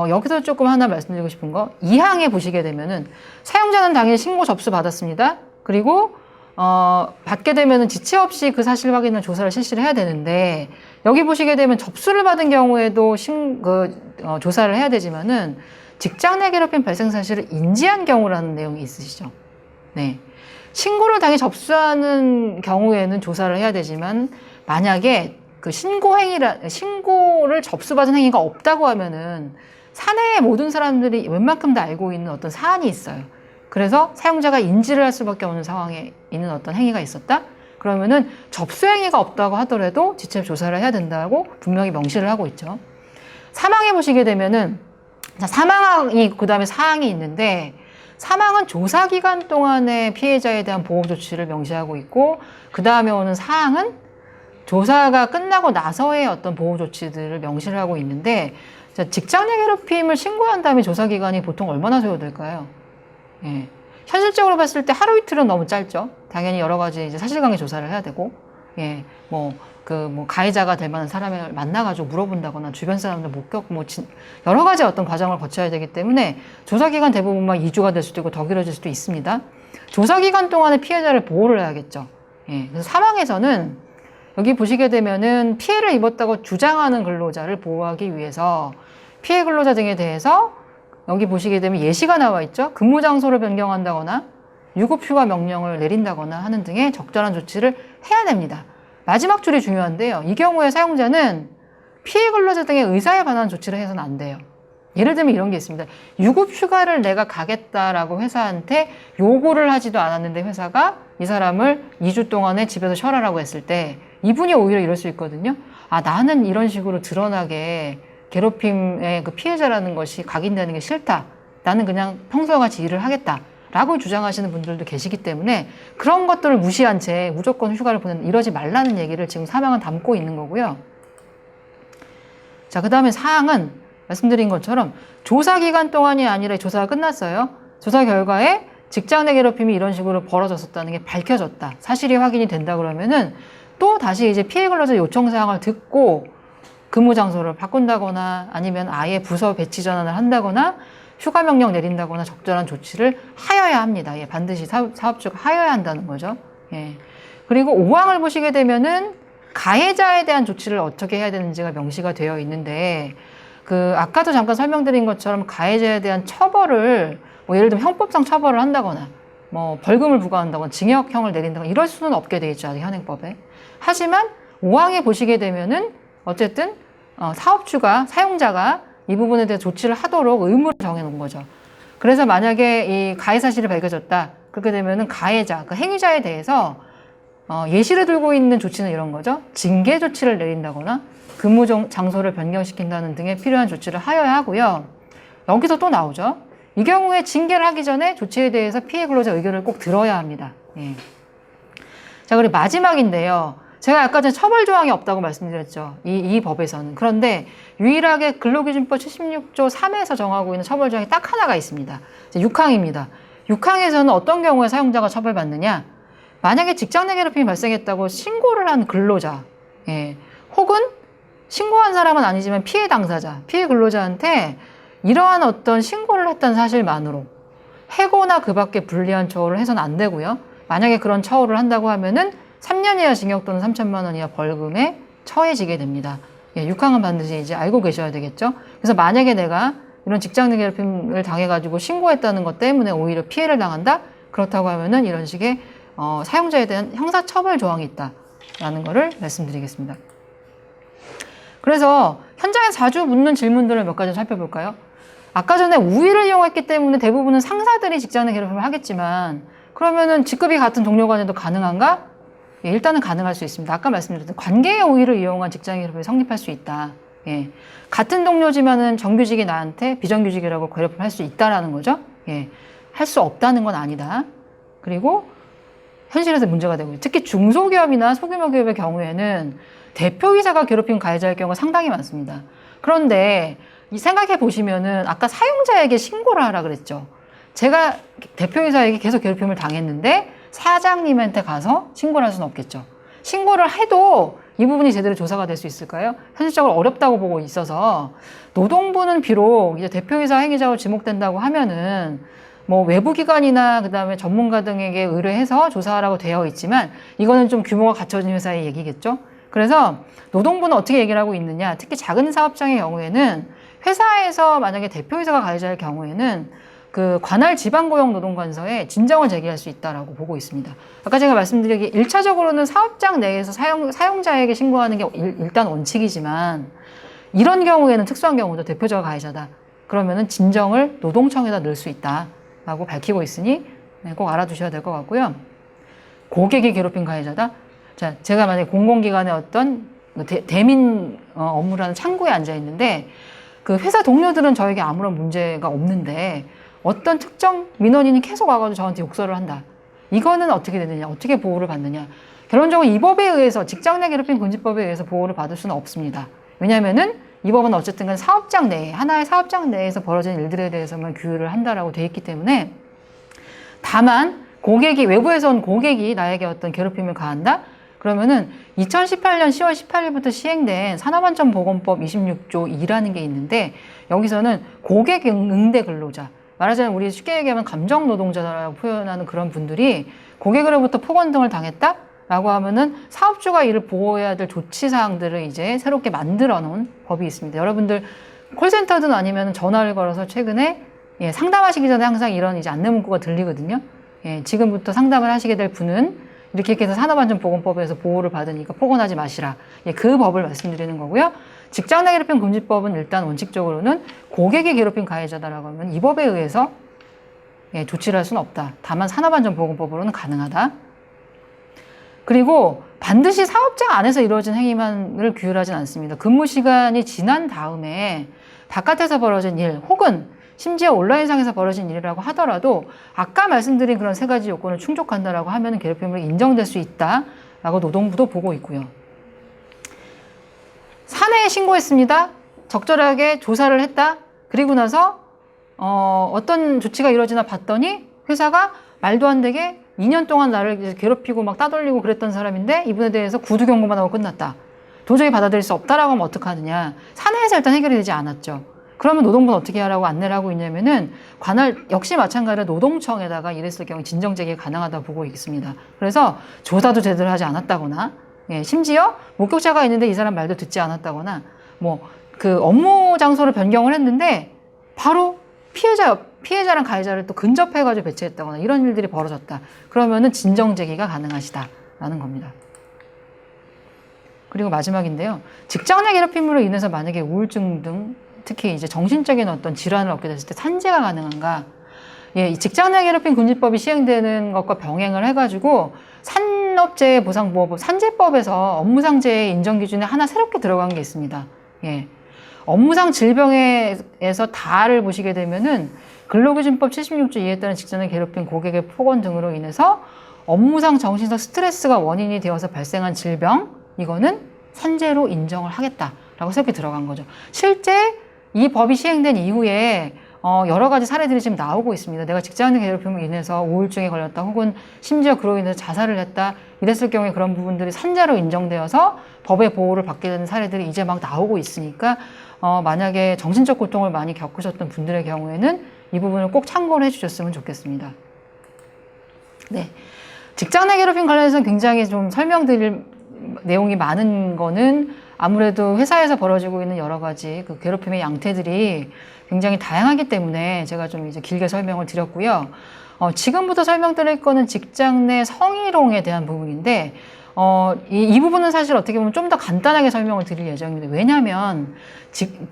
여기서 조금 하나 말씀드리고 싶은 거. 2항에 보시게 되면은 사용자는 당연히 신고 접수 받았습니다. 그리고 받게 되면은 지체 없이 그 사실 확인을 조사를 실시를 해야 되는데 여기 보시게 되면 접수를 받은 경우에도 조사를 해야 되지만은 직장 내 괴롭힘 발생 사실을 인지한 경우라는 내용이 있으시죠. 네. 신고를 당연히 접수하는 경우에는 조사를 해야 되지만 만약에 그 신고를 접수받은 행위가 없다고 하면은 사내의 모든 사람들이 웬만큼 다 알고 있는 어떤 사안이 있어요. 그래서 사용자가 인지를 할 수밖에 없는 상황에 있는 어떤 행위가 있었다? 그러면은 접수 행위가 없다고 하더라도 지체 조사를 해야 된다고 분명히 명시를 하고 있죠. 사망해 보시게 되면은 사망이 그다음에 사항이 있는데 사망은 조사 기간 동안에 피해자에 대한 보호 조치를 명시하고 있고 그 다음에 오는 사항은 조사가 끝나고 나서의 어떤 보호 조치들을 명시를 하고 있는데 직장 내 괴롭힘을 신고한 다음에 조사 기간이 보통 얼마나 소요될까요? 예. 현실적으로 봤을 때 하루 이틀은 너무 짧죠. 당연히 여러 가지 이제 사실관계 조사를 해야 되고, 예, 가해자가 될 만한 사람을 만나가지고 물어본다거나 주변 사람들 목격, 여러 가지 어떤 과정을 거쳐야 되기 때문에 조사 기간 대부분만 2주가 될 수도 있고 더 길어질 수도 있습니다. 조사 기간 동안에 피해자를 보호를 해야겠죠. 예, 그래서 사망에서는 여기 보시게 되면은 피해를 입었다고 주장하는 근로자를 보호하기 위해서 피해 근로자 등에 대해서 여기 보시게 되면 예시가 나와 있죠. 근무 장소를 변경한다거나 유급휴가 명령을 내린다거나 하는 등의 적절한 조치를 해야 됩니다. 마지막 줄이 중요한데요. 이 경우에 사용자는 피해 근로자 등의 의사에 반한 조치를 해서는 안 돼요. 예를 들면 이런 게 있습니다. 유급휴가를 내가 가겠다라고 회사한테 요구를 하지도 않았는데 회사가 이 사람을 2주 동안에 집에서 쉬어라라고 했을 때 이분이 오히려 이럴 수 있거든요. 아, 나는 이런 식으로 드러나게 괴롭힘의 그 피해자라는 것이 각인되는 게 싫다. 나는 그냥 평소와 같이 일을 하겠다. 라고 주장하시는 분들도 계시기 때문에 그런 것들을 무시한 채 무조건 휴가를 보내는 이러지 말라는 얘기를 지금 사망은 담고 있는 거고요. 자, 그 다음에 사항은 말씀드린 것처럼 조사 기간 동안이 아니라 조사가 끝났어요. 조사 결과에 직장 내 괴롭힘이 이런 식으로 벌어졌었다는 게 밝혀졌다. 사실이 확인이 된다 그러면은 또 다시 이제 피해 근로자 요청 사항을 듣고 근무 장소를 바꾼다거나 아니면 아예 부서 배치 전환을 한다거나 휴가 명령 내린다거나 적절한 조치를 하여야 합니다. 예, 반드시 사업주가 하여야 한다는 거죠. 예. 그리고 5항을 보시게 되면은 가해자에 대한 조치를 어떻게 해야 되는지가 명시가 되어 있는데 아까도 잠깐 설명드린 것처럼 가해자에 대한 처벌을 뭐 예를 들면 형법상 처벌을 한다거나 뭐 벌금을 부과한다거나 징역형을 내린다거나 이럴 수는 없게 돼 있죠. 아직 현행법에. 하지만 5항에 보시게 되면은 어쨌든 사업주가 사용자가 이 부분에 대해 조치를 하도록 의무를 정해놓은 거죠. 그래서 만약에 이 가해 사실이 밝혀졌다 그렇게 되면은 가해자, 그 행위자에 대해서 예시를 들고 있는 조치는 이런 거죠. 징계 조치를 내린다거나 근무 장소를 변경시킨다는 등의 필요한 조치를 하여야 하고요. 여기서 또 나오죠. 이 경우에 징계를 하기 전에 조치에 대해서 피해 근로자 의견을 꼭 들어야 합니다. 예. 자, 그리고 마지막인데요. 제가 아까 전에 처벌 조항이 없다고 말씀드렸죠. 이 법에서는. 그런데 유일하게 근로기준법 76조 3에서 정하고 있는 처벌 조항이 딱 하나가 있습니다. 6항입니다. 6항에서는 어떤 경우에 사용자가 처벌받느냐? 만약에 직장 내 괴롭힘이 발생했다고 신고를 한 근로자, 예, 혹은 신고한 사람은 아니지만 피해 당사자, 피해 근로자한테 이러한 어떤 신고를 했다는 사실만으로 해고나 그 밖에 불리한 처우를 해서는 안 되고요. 만약에 그런 처우를 한다고 하면은 3년 이하 징역 또는 3천만 원 이하 벌금에 처해지게 됩니다. 예, 6항은 반드시 이제 알고 계셔야 되겠죠. 그래서 만약에 내가 이런 직장 내 괴롭힘을 당해가지고 신고했다는 것 때문에 오히려 피해를 당한다? 그렇다고 하면은 이런 식의 사용자에 대한 형사처벌 조항이 있다라는 거를 말씀드리겠습니다. 그래서 현장에서 자주 묻는 질문들을 몇 가지 살펴볼까요? 아까 전에 우위를 이용했기 때문에 대부분은 상사들이 직장 내 괴롭힘을 하겠지만 그러면은 직급이 같은 동료 간에도 가능한가? 예, 일단은 가능할 수 있습니다. 아까 말씀드렸던 관계의 우위를 이용한 직장 괴롭힘이 성립할 수 있다. 예. 같은 동료지만은 정규직이 나한테 비정규직이라고 괴롭힘을 할 수 있다라는 거죠. 예. 할 수 없다는 건 아니다. 그리고 현실에서 문제가 되고 특히 중소기업이나 소규모 기업의 경우에는 대표이사가 괴롭힌 가해자의 경우가 상당히 많습니다. 그런데 생각해 보시면은 아까 사용자에게 신고를 하라 그랬죠. 제가 대표이사에게 계속 괴롭힘을 당했는데 사장님한테 가서 신고를 할 수는 없겠죠. 신고를 해도 이 부분이 제대로 조사가 될 수 있을까요? 현실적으로 어렵다고 보고 있어서 노동부는 비록 이제 대표이사 행위자로 지목된다고 하면은 뭐 외부기관이나 그다음에 전문가 등에게 의뢰해서 조사하라고 되어 있지만 이거는 좀 규모가 갖춰진 회사의 얘기겠죠. 그래서 노동부는 어떻게 얘기를 하고 있느냐. 특히 작은 사업장의 경우에는 회사에서 만약에 대표이사가 가해자일 경우에는 그 관할 지방고용노동관서에 진정을 제기할 수 있다라고 보고 있습니다. 아까 제가 말씀드린 게 1차적으로는 사업장 내에서 사용자에게 신고하는 게 일단 원칙이지만 이런 경우에는 특수한 경우도 대표자가 가해자다. 그러면은 진정을 노동청에다 넣을 수 있다라고 밝히고 있으니 꼭 알아두셔야 될 것 같고요. 고객이 괴롭힌 가해자다. 자, 제가 만약에 공공기관의 어떤 대민 업무라는 창구에 앉아 있는데 그 회사 동료들은 저에게 아무런 문제가 없는데 어떤 특정 민원인이 계속 와가지고 저한테 욕설을 한다. 이거는 어떻게 되느냐? 어떻게 보호를 받느냐? 결론적으로 이 법에 의해서 직장 내 괴롭힘 금지법에 의해서 보호를 받을 수는 없습니다. 왜냐하면은 이 법은 어쨌든 간 사업장 내에 하나의 사업장 내에서 벌어진 일들에 대해서만 규율을 한다라고 되어 있기 때문에 다만 고객이 외부에서 온 고객이 나에게 어떤 괴롭힘을 가한다? 그러면은 2018년 10월 18일부터 시행된 산업안전보건법 26조 2라는 게 있는데 여기서는 고객 응대 근로자 말하자면 우리 쉽게 얘기하면 감정 노동자라고 표현하는 그런 분들이 고객으로부터 폭언 등을 당했다라고 하면은 사업주가 이를 보호해야 될 조치 사항들을 이제 새롭게 만들어 놓은 법이 있습니다. 여러분들 콜센터든 아니면 전화를 걸어서 최근에 상담하시기 전에 항상 이런 이제 안내 문구가 들리거든요. 지금부터 상담을 하시게 될 분은 이렇게 해서 산업안전보건법에서 보호를 받으니까 폭언하지 마시라. 그 법을 말씀드리는 거고요. 직장 내 괴롭힘 금지법은 일단 원칙적으로는 고객이 괴롭힌 가해자다라고 하면 이 법에 의해서 조치를 할 수는 없다. 다만 산업안전보건법으로는 가능하다. 그리고 반드시 사업장 안에서 이루어진 행위만을 규율하진 않습니다. 근무 시간이 지난 다음에 바깥에서 벌어진 일 혹은 심지어 온라인상에서 벌어진 일이라고 하더라도 아까 말씀드린 그런 세 가지 요건을 충족한다라고 하면 괴롭힘으로 인정될 수 있다라고 노동부도 보고 있고요. 사내에 신고했습니다. 적절하게 조사를 했다. 그리고 나서 어떤 조치가 이루어지나 봤더니 회사가 말도 안 되게 2년 동안 나를 괴롭히고 막 따돌리고 그랬던 사람인데 이분에 대해서 구두 경고만 하고 끝났다. 도저히 받아들일 수 없다라고 하면 어떡하느냐. 사내에서 일단 해결이 되지 않았죠. 그러면 노동부는 어떻게 하라고 안내를 하고 있냐면은 관할 역시 마찬가지로 노동청에다가 이랬을 경우 진정 제기가 가능하다 보고 있습니다. 그래서 조사도 제대로 하지 않았다거나, 예, 심지어 목격자가 있는데 이 사람 말도 듣지 않았다거나, 뭐 그 업무 장소를 변경을 했는데 바로 피해자랑 가해자를 또 근접해가지고 배치했다거나 이런 일들이 벌어졌다. 그러면은 진정 제기가 가능하시다라는 겁니다. 그리고 마지막인데요. 직장 내 괴롭힘으로 인해서 만약에 우울증 등 특히 이제 정신적인 어떤 질환을 얻게 됐을 때 산재가 가능한가? 예, 이 직장 내 괴롭힘 금지법이 시행되는 것과 병행을 해가지고 산업재해보상보호법 산재법에서 업무상재해 인정 기준에 하나 새롭게 들어간 게 있습니다. 예. 업무상 질병에서 다를 보시게 되면은 근로기준법 76조 2에 따른 직장 내 괴롭힘, 고객의 폭언 등으로 인해서 업무상 정신적 스트레스가 원인이 되어서 발생한 질병, 이거는 산재로 인정을 하겠다라고 새롭게 들어간 거죠. 실제 이 법이 시행된 이후에 여러 가지 사례들이 지금 나오고 있습니다. 내가 직장 내 괴롭힘으로 인해서 우울증에 걸렸다 혹은 심지어 그로 인해서 자살을 했다 이랬을 경우에 그런 부분들이 산재로 인정되어서 법의 보호를 받게 되는 사례들이 이제 막 나오고 있으니까 만약에 정신적 고통을 많이 겪으셨던 분들의 경우에는 이 부분을 꼭 참고를 해주셨으면 좋겠습니다. 네, 직장 내 괴롭힘 관련해서 굉장히 좀 설명드릴 내용이 많은 거는 아무래도 회사에서 벌어지고 있는 여러 가지 그 괴롭힘의 양태들이 굉장히 다양하기 때문에 제가 좀 이제 길게 설명을 드렸고요. 지금부터 설명드릴 거는 직장 내 성희롱에 대한 부분인데, 이 부분은 사실 어떻게 보면 좀 더 간단하게 설명을 드릴 예정입니다. 왜냐하면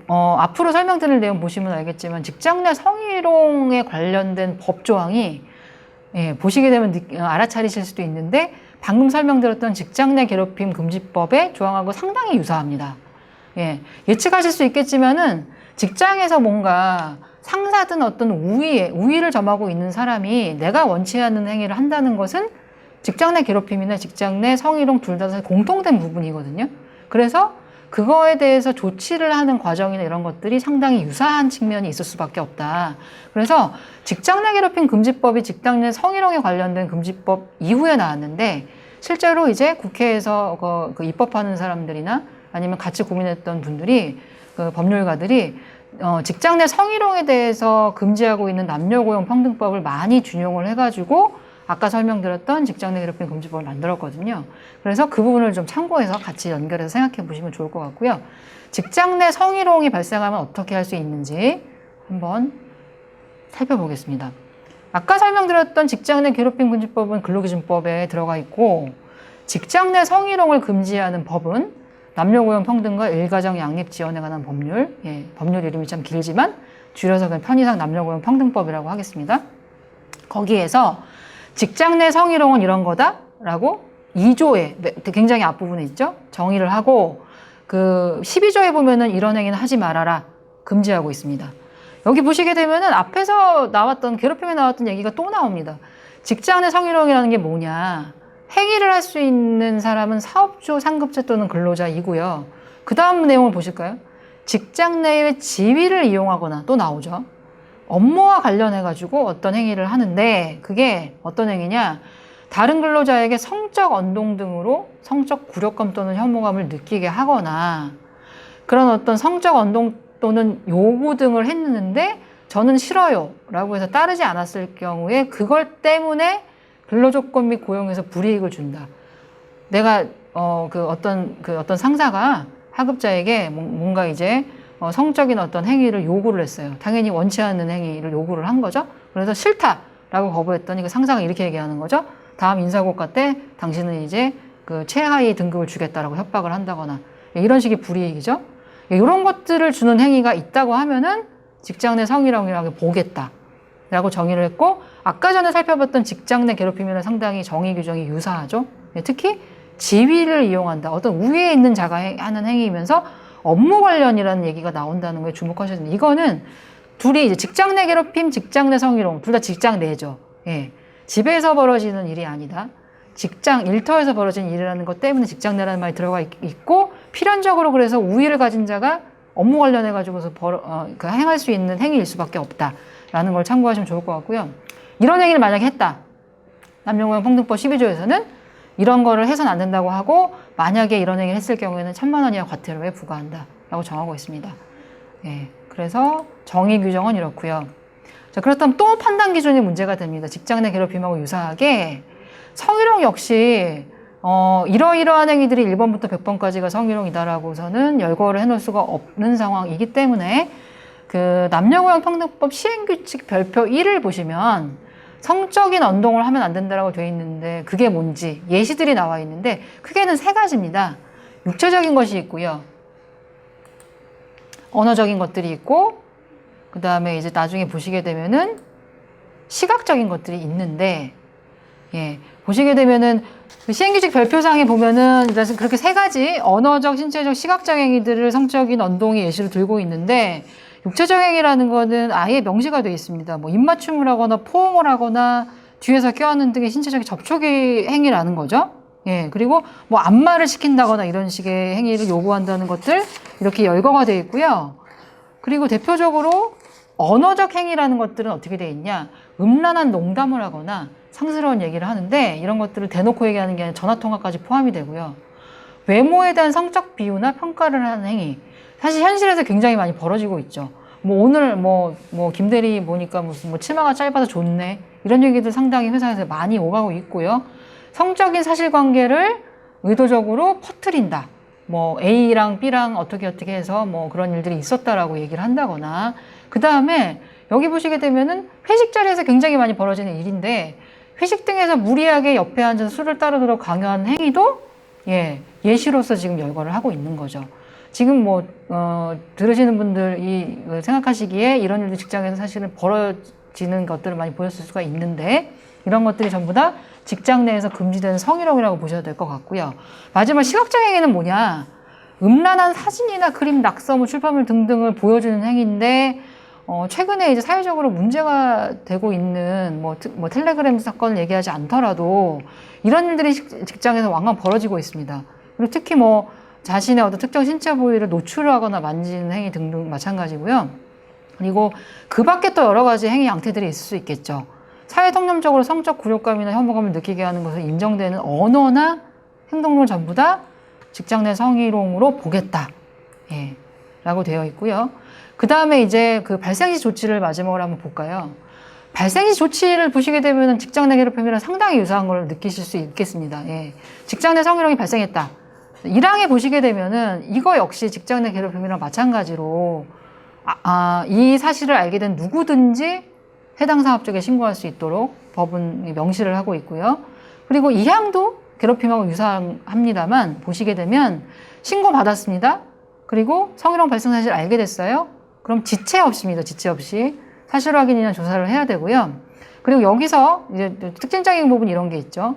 앞으로 설명드릴 내용 보시면 알겠지만 직장 내 성희롱에 관련된 법 조항이 보시게 되면 알아차리실 수도 있는데 방금 설명드렸던 직장 내 괴롭힘 금지법의 조항하고 상당히 유사합니다. 예측하실 수 있겠지만은 직장에서 뭔가 상사든 어떤 우위를 점하고 있는 사람이 내가 원치 않는 행위를 한다는 것은 직장 내 괴롭힘이나 직장 내 성희롱 둘 다 공통된 부분이거든요. 그래서 그거에 대해서 조치를 하는 과정이나 이런 것들이 상당히 유사한 측면이 있을 수밖에 없다. 그래서 직장 내 괴롭힘 금지법이 직장 내 성희롱에 관련된 금지법 이후에 나왔는데 실제로 이제 국회에서 그 입법하는 사람들이나 아니면 같이 고민했던 분들이 그 법률가들이 직장 내 성희롱에 대해서 금지하고 있는 남녀고용평등법을 많이 준용을 해가지고 아까 설명드렸던 직장 내 괴롭힘 금지법을 만들었거든요. 그래서 그 부분을 좀 참고해서 같이 연결해서 생각해 보시면 좋을 것 같고요. 직장 내 성희롱이 발생하면 어떻게 할 수 있는지 한번 살펴보겠습니다. 아까 설명드렸던 직장 내 괴롭힘 금지법은 근로기준법에 들어가 있고 직장 내 성희롱을 금지하는 법은 남녀고용평등과 일가정 양립 지원에 관한 법률, 법률 이름이 참 길지만 줄여서 그냥 편의상 남녀고용평등법이라고 하겠습니다. 거기에서 직장 내 성희롱은 이런 거다라고 2조에 굉장히 앞부분에 있죠. 정의를 하고 그 12조에 보면은 이런 행위는 하지 말아라 금지하고 있습니다. 여기 보시게 되면은 앞에서 나왔던 괴롭힘에 나왔던 얘기가 또 나옵니다. 직장 내 성희롱이라는 게 뭐냐? 행위를 할 수 있는 사람은 사업주, 상급자 또는 근로자이고요. 그 다음 내용을 보실까요? 직장 내의 지위를 이용하거나 또 나오죠. 업무와 관련해가지고 어떤 행위를 하는데 그게 어떤 행위냐? 다른 근로자에게 성적 언동 등으로 성적 굴욕감 또는 혐오감을 느끼게 하거나 그런 어떤 성적 언동 또는 요구 등을 했는데 저는 싫어요 라고 해서 따르지 않았을 경우에 그걸 때문에 근로조건 및 고용에서 불이익을 준다. 내가 어떤 상사가 하급자에게 뭔가 이제 성적인 어떤 행위를 요구를 했어요. 당연히 원치 않는 행위를 요구를 한 거죠. 그래서 싫다라고 거부했더니 그 상사가 이렇게 얘기하는 거죠. 다음 인사고과 때 당신은 이제 그 최하위 등급을 주겠다라고 협박을 한다거나 이런 식의 불이익이죠. 이런 것들을 주는 행위가 있다고 하면은 직장 내 성희롱이라고 보겠다라고 정의를 했고 아까 전에 살펴봤던 직장 내 괴롭힘이랑 상당히 정의 규정이 유사하죠. 특히 지위를 이용한다. 어떤 우위에 있는 자가 하는 행위이면서 업무 관련이라는 얘기가 나온다는 거에 주목하셔야 됩니다. 이거는 둘이 이제 직장 내 괴롭힘, 직장 내 성희롱 둘 다 직장 내죠. 집에서 벌어지는 일이 아니다. 직장, 일터에서 벌어지는 일이라는 것 때문에 직장 내라는 말이 들어가 있고 필연적으로 그래서 우위를 가진 자가 업무 관련해가지고서 행할 수 있는 행위일 수밖에 없다. 라는 걸 참고하시면 좋을 것 같고요. 이런 행위를 만약에 했다. 남녀공용평등법 12조에서는 이런 거를 해서는 안 된다고 하고 만약에 이런 행위를 했을 경우에는 1,000만 원 이하 과태료에 부과한다 라고 정하고 있습니다. 예, 그래서 정의 규정은 이렇고요. 자, 그렇다면 또 판단 기준이 문제가 됩니다. 직장 내 괴롭힘하고 유사하게 성희롱 역시 이러이러한 행위들이 1번부터 100번까지가 성희롱이다라고서는 열거를 해놓을 수가 없는 상황이기 때문에 그 남녀공용평등법 시행규칙 별표 1을 보시면 성적인 언동을 하면 안 된다라고 되어 있는데 그게 뭔지 예시들이 나와 있는데 크게는 세 가지입니다. 육체적인 것이 있고요. 언어적인 것들이 있고 그 다음에 이제 나중에 보시게 되면은 시각적인 것들이 있는데 예, 보시게 되면은 그 시행규칙 별표상에 보면은 그렇게 세 가지 언어적, 신체적, 시각적 행위들을 성적인 언동의 예시로 들고 있는데 육체적 행위라는 거는 아예 명시가 되어 있습니다. 뭐 입맞춤을 하거나 포옹을 하거나 뒤에서 껴안는 등의 신체적 접촉의 행위라는 거죠. 예, 그리고 뭐 안마를 시킨다거나 이런 식의 행위를 요구한다는 것들 이렇게 열거가 되어 있고요. 그리고 대표적으로 언어적 행위라는 것들은 어떻게 되어 있냐? 음란한 농담을 하거나 상스러운 얘기를 하는데 이런 것들을 대놓고 얘기하는 게 아니라 전화통화까지 포함이 되고요. 외모에 대한 성적 비유나 평가를 하는 행위. 사실 현실에서 굉장히 많이 벌어지고 있죠. 뭐 오늘 김대리 보니까 무슨 뭐 치마가 짧아서 좋네. 이런 얘기들 상당히 회사에서 많이 오가고 있고요. 성적인 사실관계를 의도적으로 퍼뜨린다. 뭐 A랑 B랑 어떻게 해서 뭐 그런 일들이 있었다라고 얘기를 한다거나 그 다음에 여기 보시게 되면은 회식 자리에서 굉장히 많이 벌어지는 일인데 회식 등에서 무리하게 옆에 앉아서 술을 따르도록 강요하는 행위도 예시로서 지금 열거를 하고 있는 거죠. 지금 들으시는 분들이 생각하시기에 이런 일도 직장에서 사실은 벌어지는 것들을 많이 보였을 수가 있는데 이런 것들이 전부 다 직장 내에서 금지되는 성희롱이라고 보셔야 될 것 같고요. 마지막 시각적 행위는 뭐냐? 음란한 사진이나 그림, 낙서, 출판물 등등을 보여주는 행위인데 최근에 이제 사회적으로 문제가 되고 있는 텔레그램 사건을 얘기하지 않더라도 이런 일들이 직장에서 왕왕 벌어지고 있습니다. 그리고 특히 자신의 어떤 특정 신체 부위를 노출하거나 만지는 행위 등등 마찬가지고요. 그리고 그 밖에 또 여러 가지 행위 양태들이 있을 수 있겠죠. 사회 통념적으로 성적 굴욕감이나 혐오감을 느끼게 하는 것을 인정되는 언어나 행동을 전부 다 직장 내 성희롱으로 보겠다. 예, 라고 되어 있고요. 그 다음에 이제 그 발생시 조치를 마지막으로 한번 볼까요? 발생시 조치를 보시게 되면 직장 내 괴롭힘이랑 상당히 유사한 걸 느끼실 수 있겠습니다. 예. 직장 내 성희롱이 발생했다. 1항에 보시게 되면은 이거 역시 직장 내 괴롭힘이랑 마찬가지로 이 사실을 알게 된 누구든지 해당 사업적에 신고할 수 있도록 법은 명시를 하고 있고요. 그리고 2항도 괴롭힘하고 유사합니다만 보시게 되면 신고 받았습니다. 그리고 성희롱 발생 사실을 알게 됐어요. 그럼 지체 없이입니다. 지체 없이 사실 확인이나 조사를 해야 되고요. 그리고 여기서 이제 특징적인 부분 이런 게 있죠.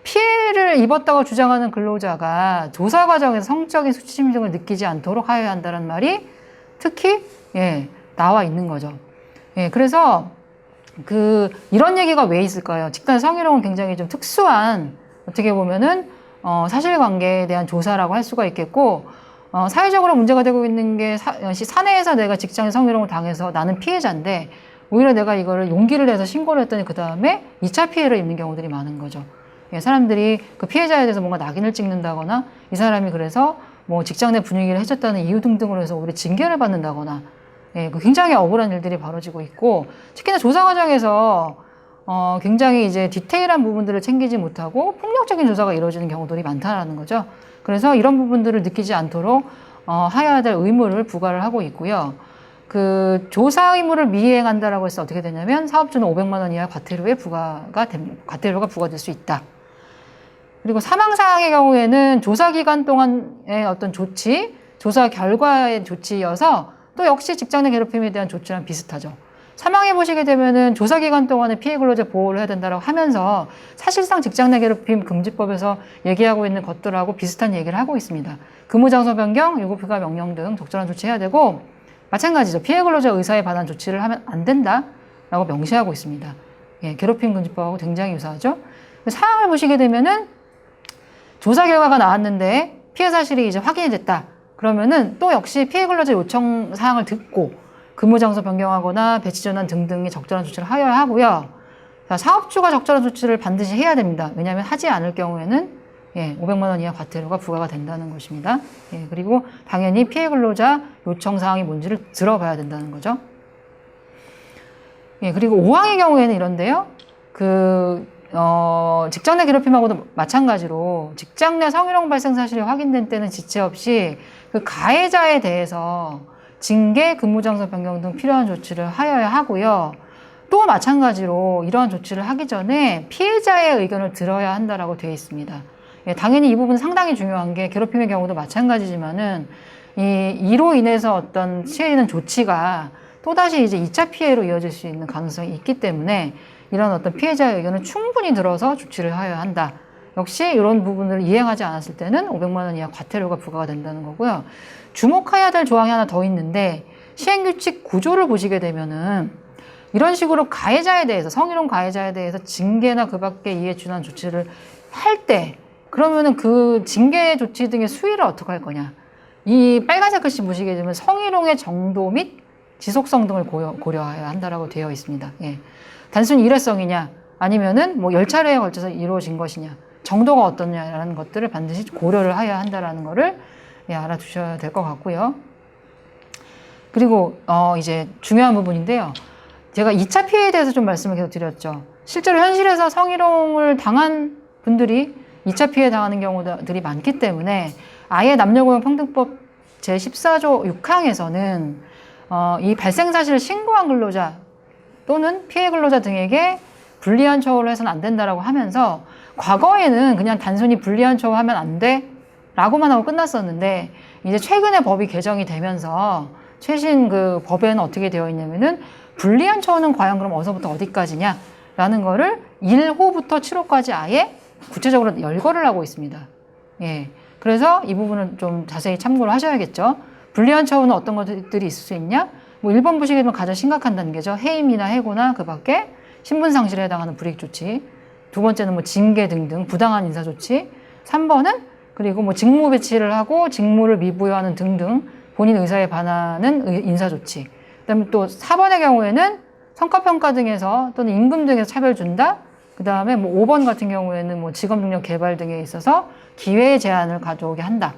피해를 입었다고 주장하는 근로자가 조사 과정에서 성적인 수치심 등을 느끼지 않도록 하여야 한다는 말이 특히 나와 있는 거죠. 그래서 이런 얘기가 왜 있을까요? 직장 성희롱은 굉장히 좀 특수한 어떻게 보면은 사실관계에 대한 조사라고 할 수가 있겠고 사회적으로 문제가 되고 있는 게 사내에서 내가 직장에 성희롱을 당해서 나는 피해자인데 오히려 내가 이거를 용기를 내서 신고를 했더니 그 다음에 2차 피해를 입는 경우들이 많은 거죠. 사람들이 그 피해자에 대해서 뭔가 낙인을 찍는다거나 이 사람이 그래서 직장 내 분위기를 해쳤다는 이유 등등으로 해서 오히려 징계를 받는다거나 굉장히 억울한 일들이 벌어지고 있고 특히나 조사 과정에서 굉장히 이제 디테일한 부분들을 챙기지 못하고 폭력적인 조사가 이루어지는 경우들이 많다라는 거죠. 그래서 이런 부분들을 느끼지 않도록 하여야 될 의무를 부과를 하고 있고요. 그 조사 의무를 미이행한다라고 해서 어떻게 되냐면 사업주는 500만 원 이하 과태료가 부과될 수 있다. 그리고 사망 사항의 경우에는 조사 기간 동안의 어떤 조치, 조사 결과의 조치여서 또 역시 직장 내 괴롭힘에 대한 조치랑 비슷하죠. 사망해 보시게 되면은 조사 기간 동안에 피해 근로자 보호를 해야 된다고 하면서 사실상 직장 내 괴롭힘 금지법에서 얘기하고 있는 것들하고 비슷한 얘기를 하고 있습니다. 근무 장소 변경, 유급휴가 명령 등 적절한 조치해야 되고 마찬가지죠. 피해 근로자 의사에 반한 조치를 하면 안 된다라고 명시하고 있습니다. 괴롭힘 금지법하고 굉장히 유사하죠. 사항을 보시게 되면은 조사 결과가 나왔는데 피해 사실이 이제 확인이 됐다. 그러면은 또 역시 피해 근로자 요청 사항을 듣고 근무 장소 변경하거나 배치 전환 등등의 적절한 조치를 하여야 하고요. 자, 사업주가 적절한 조치를 반드시 해야 됩니다. 왜냐하면 하지 않을 경우에는 500만 원 이하 과태료가 부과가 된다는 것입니다. 그리고 당연히 피해 근로자 요청 사항이 뭔지를 들어봐야 된다는 거죠. 그리고 5항의 경우에는 이런데요. 직장 내 괴롭힘하고도 마찬가지로 직장 내 성희롱 발생 사실이 확인된 때는 지체 없이 그 가해자에 대해서 징계, 근무장소 변경 등 필요한 조치를 하여야 하고요. 또 마찬가지로 이러한 조치를 하기 전에 피해자의 의견을 들어야 한다라고 되어 있습니다. 당연히 이 부분은 상당히 중요한 게 괴롭힘의 경우도 마찬가지지만은 이로 인해서 어떤 취해지는 조치가 또다시 이제 2차 피해로 이어질 수 있는 가능성이 있기 때문에 이런 어떤 피해자의 의견을 충분히 들어서 조치를 하여야 한다. 역시 이런 부분을 이행하지 않았을 때는 500만 원 이하 과태료가 부과가 된다는 거고요. 주목해야 될 조항이 하나 더 있는데 시행규칙 구조를 보시게 되면은 이런 식으로 가해자에 대해서 성희롱 가해자에 대해서 징계나 그 밖에 이에 준한 조치를 할 때 그러면은 그 징계 조치 등의 수위를 어떻게 할 거냐. 이 빨간색 글씨 보시게 되면 성희롱의 정도 및 지속성 등을 고려해야 한다라고 되어 있습니다. 단순히 일회성이냐 아니면은 뭐 10차례에 걸쳐서 이루어진 것이냐 정도가 어떠냐라는 것들을 반드시 고려를 해야 한다라는 거를 알아두셔야 될 것 같고요. 그리고 이제 중요한 부분인데요. 제가 2차 피해에 대해서 좀 말씀을 계속 드렸죠. 실제로 현실에서 성희롱을 당한 분들이 2차 피해 당하는 경우들이 많기 때문에 아예 남녀고용평등법 제14조 6항에서는 이 발생 사실을 신고한 근로자 또는 피해 근로자 등에게 불리한 처우를 해서는 안 된다라고 하면서 과거에는 그냥 단순히 불리한 처우 하면 안 돼 라고만 하고 끝났었는데 이제 최근에 법이 개정이 되면서 최신 그 법에는 어떻게 되어 있냐면은 불리한 처우는 과연 그럼 어디서부터 어디까지냐 라는 거를 1호부터 7호까지 아예 구체적으로 열거를 하고 있습니다. 그래서 이 부분은 좀 자세히 참고를 하셔야겠죠. 불리한 처우는 어떤 것들이 있을 수 있냐? 뭐 1번 보시게 되면 가장 심각한 단계죠. 해임이나 해고나 그 밖에 신분 상실에 해당하는 불이익 조치. 두 번째는 뭐 징계 등등 부당한 인사 조치. 3번은 그리고 뭐 직무 배치를 하고 직무를 미부여하는 등등 본인 의사에 반하는 인사 조치. 그다음에 또 4번의 경우에는 성과평가 등에서 또는 임금 등에서 차별 준다. 그 다음에 뭐 5번 같은 경우에는 뭐 직업 능력 개발 등에 있어서 기회의 제한을 가져오게 한다.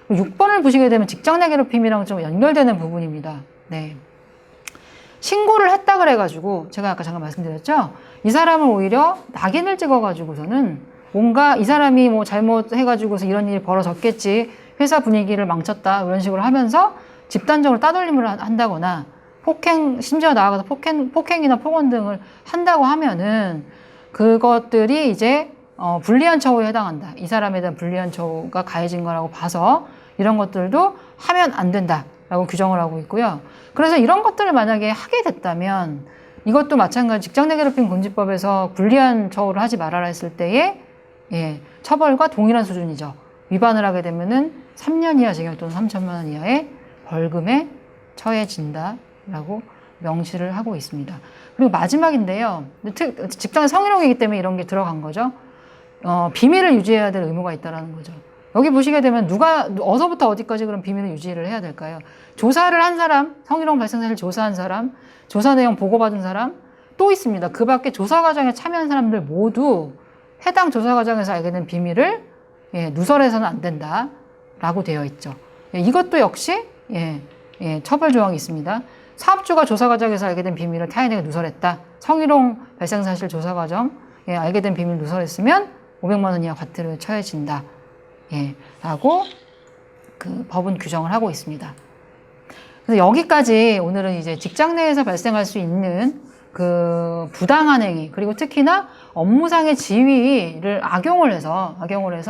6번을 보시게 되면 직장 내 괴롭힘이랑 좀 연결되는 부분입니다. 신고를 했다 그래가지고 제가 아까 잠깐 말씀드렸죠. 이 사람을 오히려 낙인을 찍어가지고서는 뭔가 이 사람이 뭐 잘못해가지고서 이런 일이 벌어졌겠지. 회사 분위기를 망쳤다. 이런 식으로 하면서 집단적으로 따돌림을 한다거나 심지어 나아가서 폭행이나 폭언 등을 한다고 하면은 그것들이 이제 불리한 처우에 해당한다. 이 사람에 대한 불리한 처우가 가해진 거라고 봐서 이런 것들도 하면 안 된다라고 규정을 하고 있고요. 그래서 이런 것들을 만약에 하게 됐다면 이것도 마찬가지 직장 내 괴롭힘 금지법에서 불리한 처우를 하지 말아라 했을 때의 처벌과 동일한 수준이죠. 위반을 하게 되면은 3년 이하 징역 또는 3천만 원 이하의 벌금에 처해진다라고 명시를 하고 있습니다. 그리고 마지막인데요. 직장 성희롱이기 때문에 이런 게 들어간 거죠. 비밀을 유지해야 될 의무가 있다는 거죠. 여기 보시게 되면 어디서부터 어디까지 그럼 비밀을 유지를 해야 될까요? 조사를 한 사람, 성희롱 발생 사실 조사한 사람, 조사 내용 보고받은 사람 또 있습니다. 그 밖에 조사 과정에 참여한 사람들 모두 해당 조사 과정에서 알게 된 비밀을 누설해서는 안 된다라고 되어 있죠. 이것도 역시 처벌 조항이 있습니다. 사업주가 조사 과정에서 알게 된 비밀을 타인에게 누설했다. 성희롱 발생 사실 조사 과정 알게 된 비밀을 누설했으면 500만 원 이하 과태료에 처해진다. 라고 그 법은 규정을 하고 있습니다. 그래서 여기까지 오늘은 이제 직장 내에서 발생할 수 있는 그 부당한 행위 그리고 특히나 업무상의 지위를 악용을 해서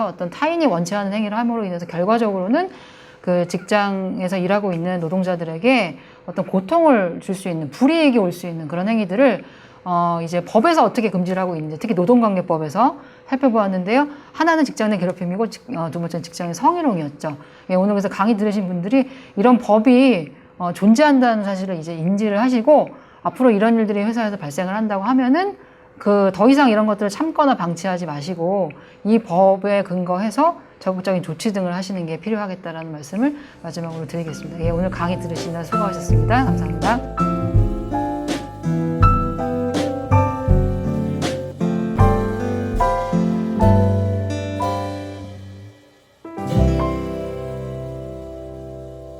어떤 타인이 원치 않은 행위를 함으로 인해서 결과적으로는 그 직장에서 일하고 있는 노동자들에게 어떤 고통을 줄 수 있는 불이익이 올 수 있는 그런 행위들을 이제 법에서 어떻게 금지를 하고 있는지 특히 노동관계법에서 살펴보았는데요. 하나는 직장 내 괴롭힘이고 두 번째는 직장의 성희롱이었죠. 오늘 그래서 강의 들으신 분들이 이런 법이 존재한다는 사실을 이제 인지를 하시고 앞으로 이런 일들이 회사에서 발생을 한다고 하면은 더 이상 이런 것들을 참거나 방치하지 마시고 이 법에 근거해서 적극적인 조치 등을 하시는 게 필요하겠다라는 말씀을 마지막으로 드리겠습니다. 예, 오늘 강의 들으시느라 수고하셨습니다. 감사합니다.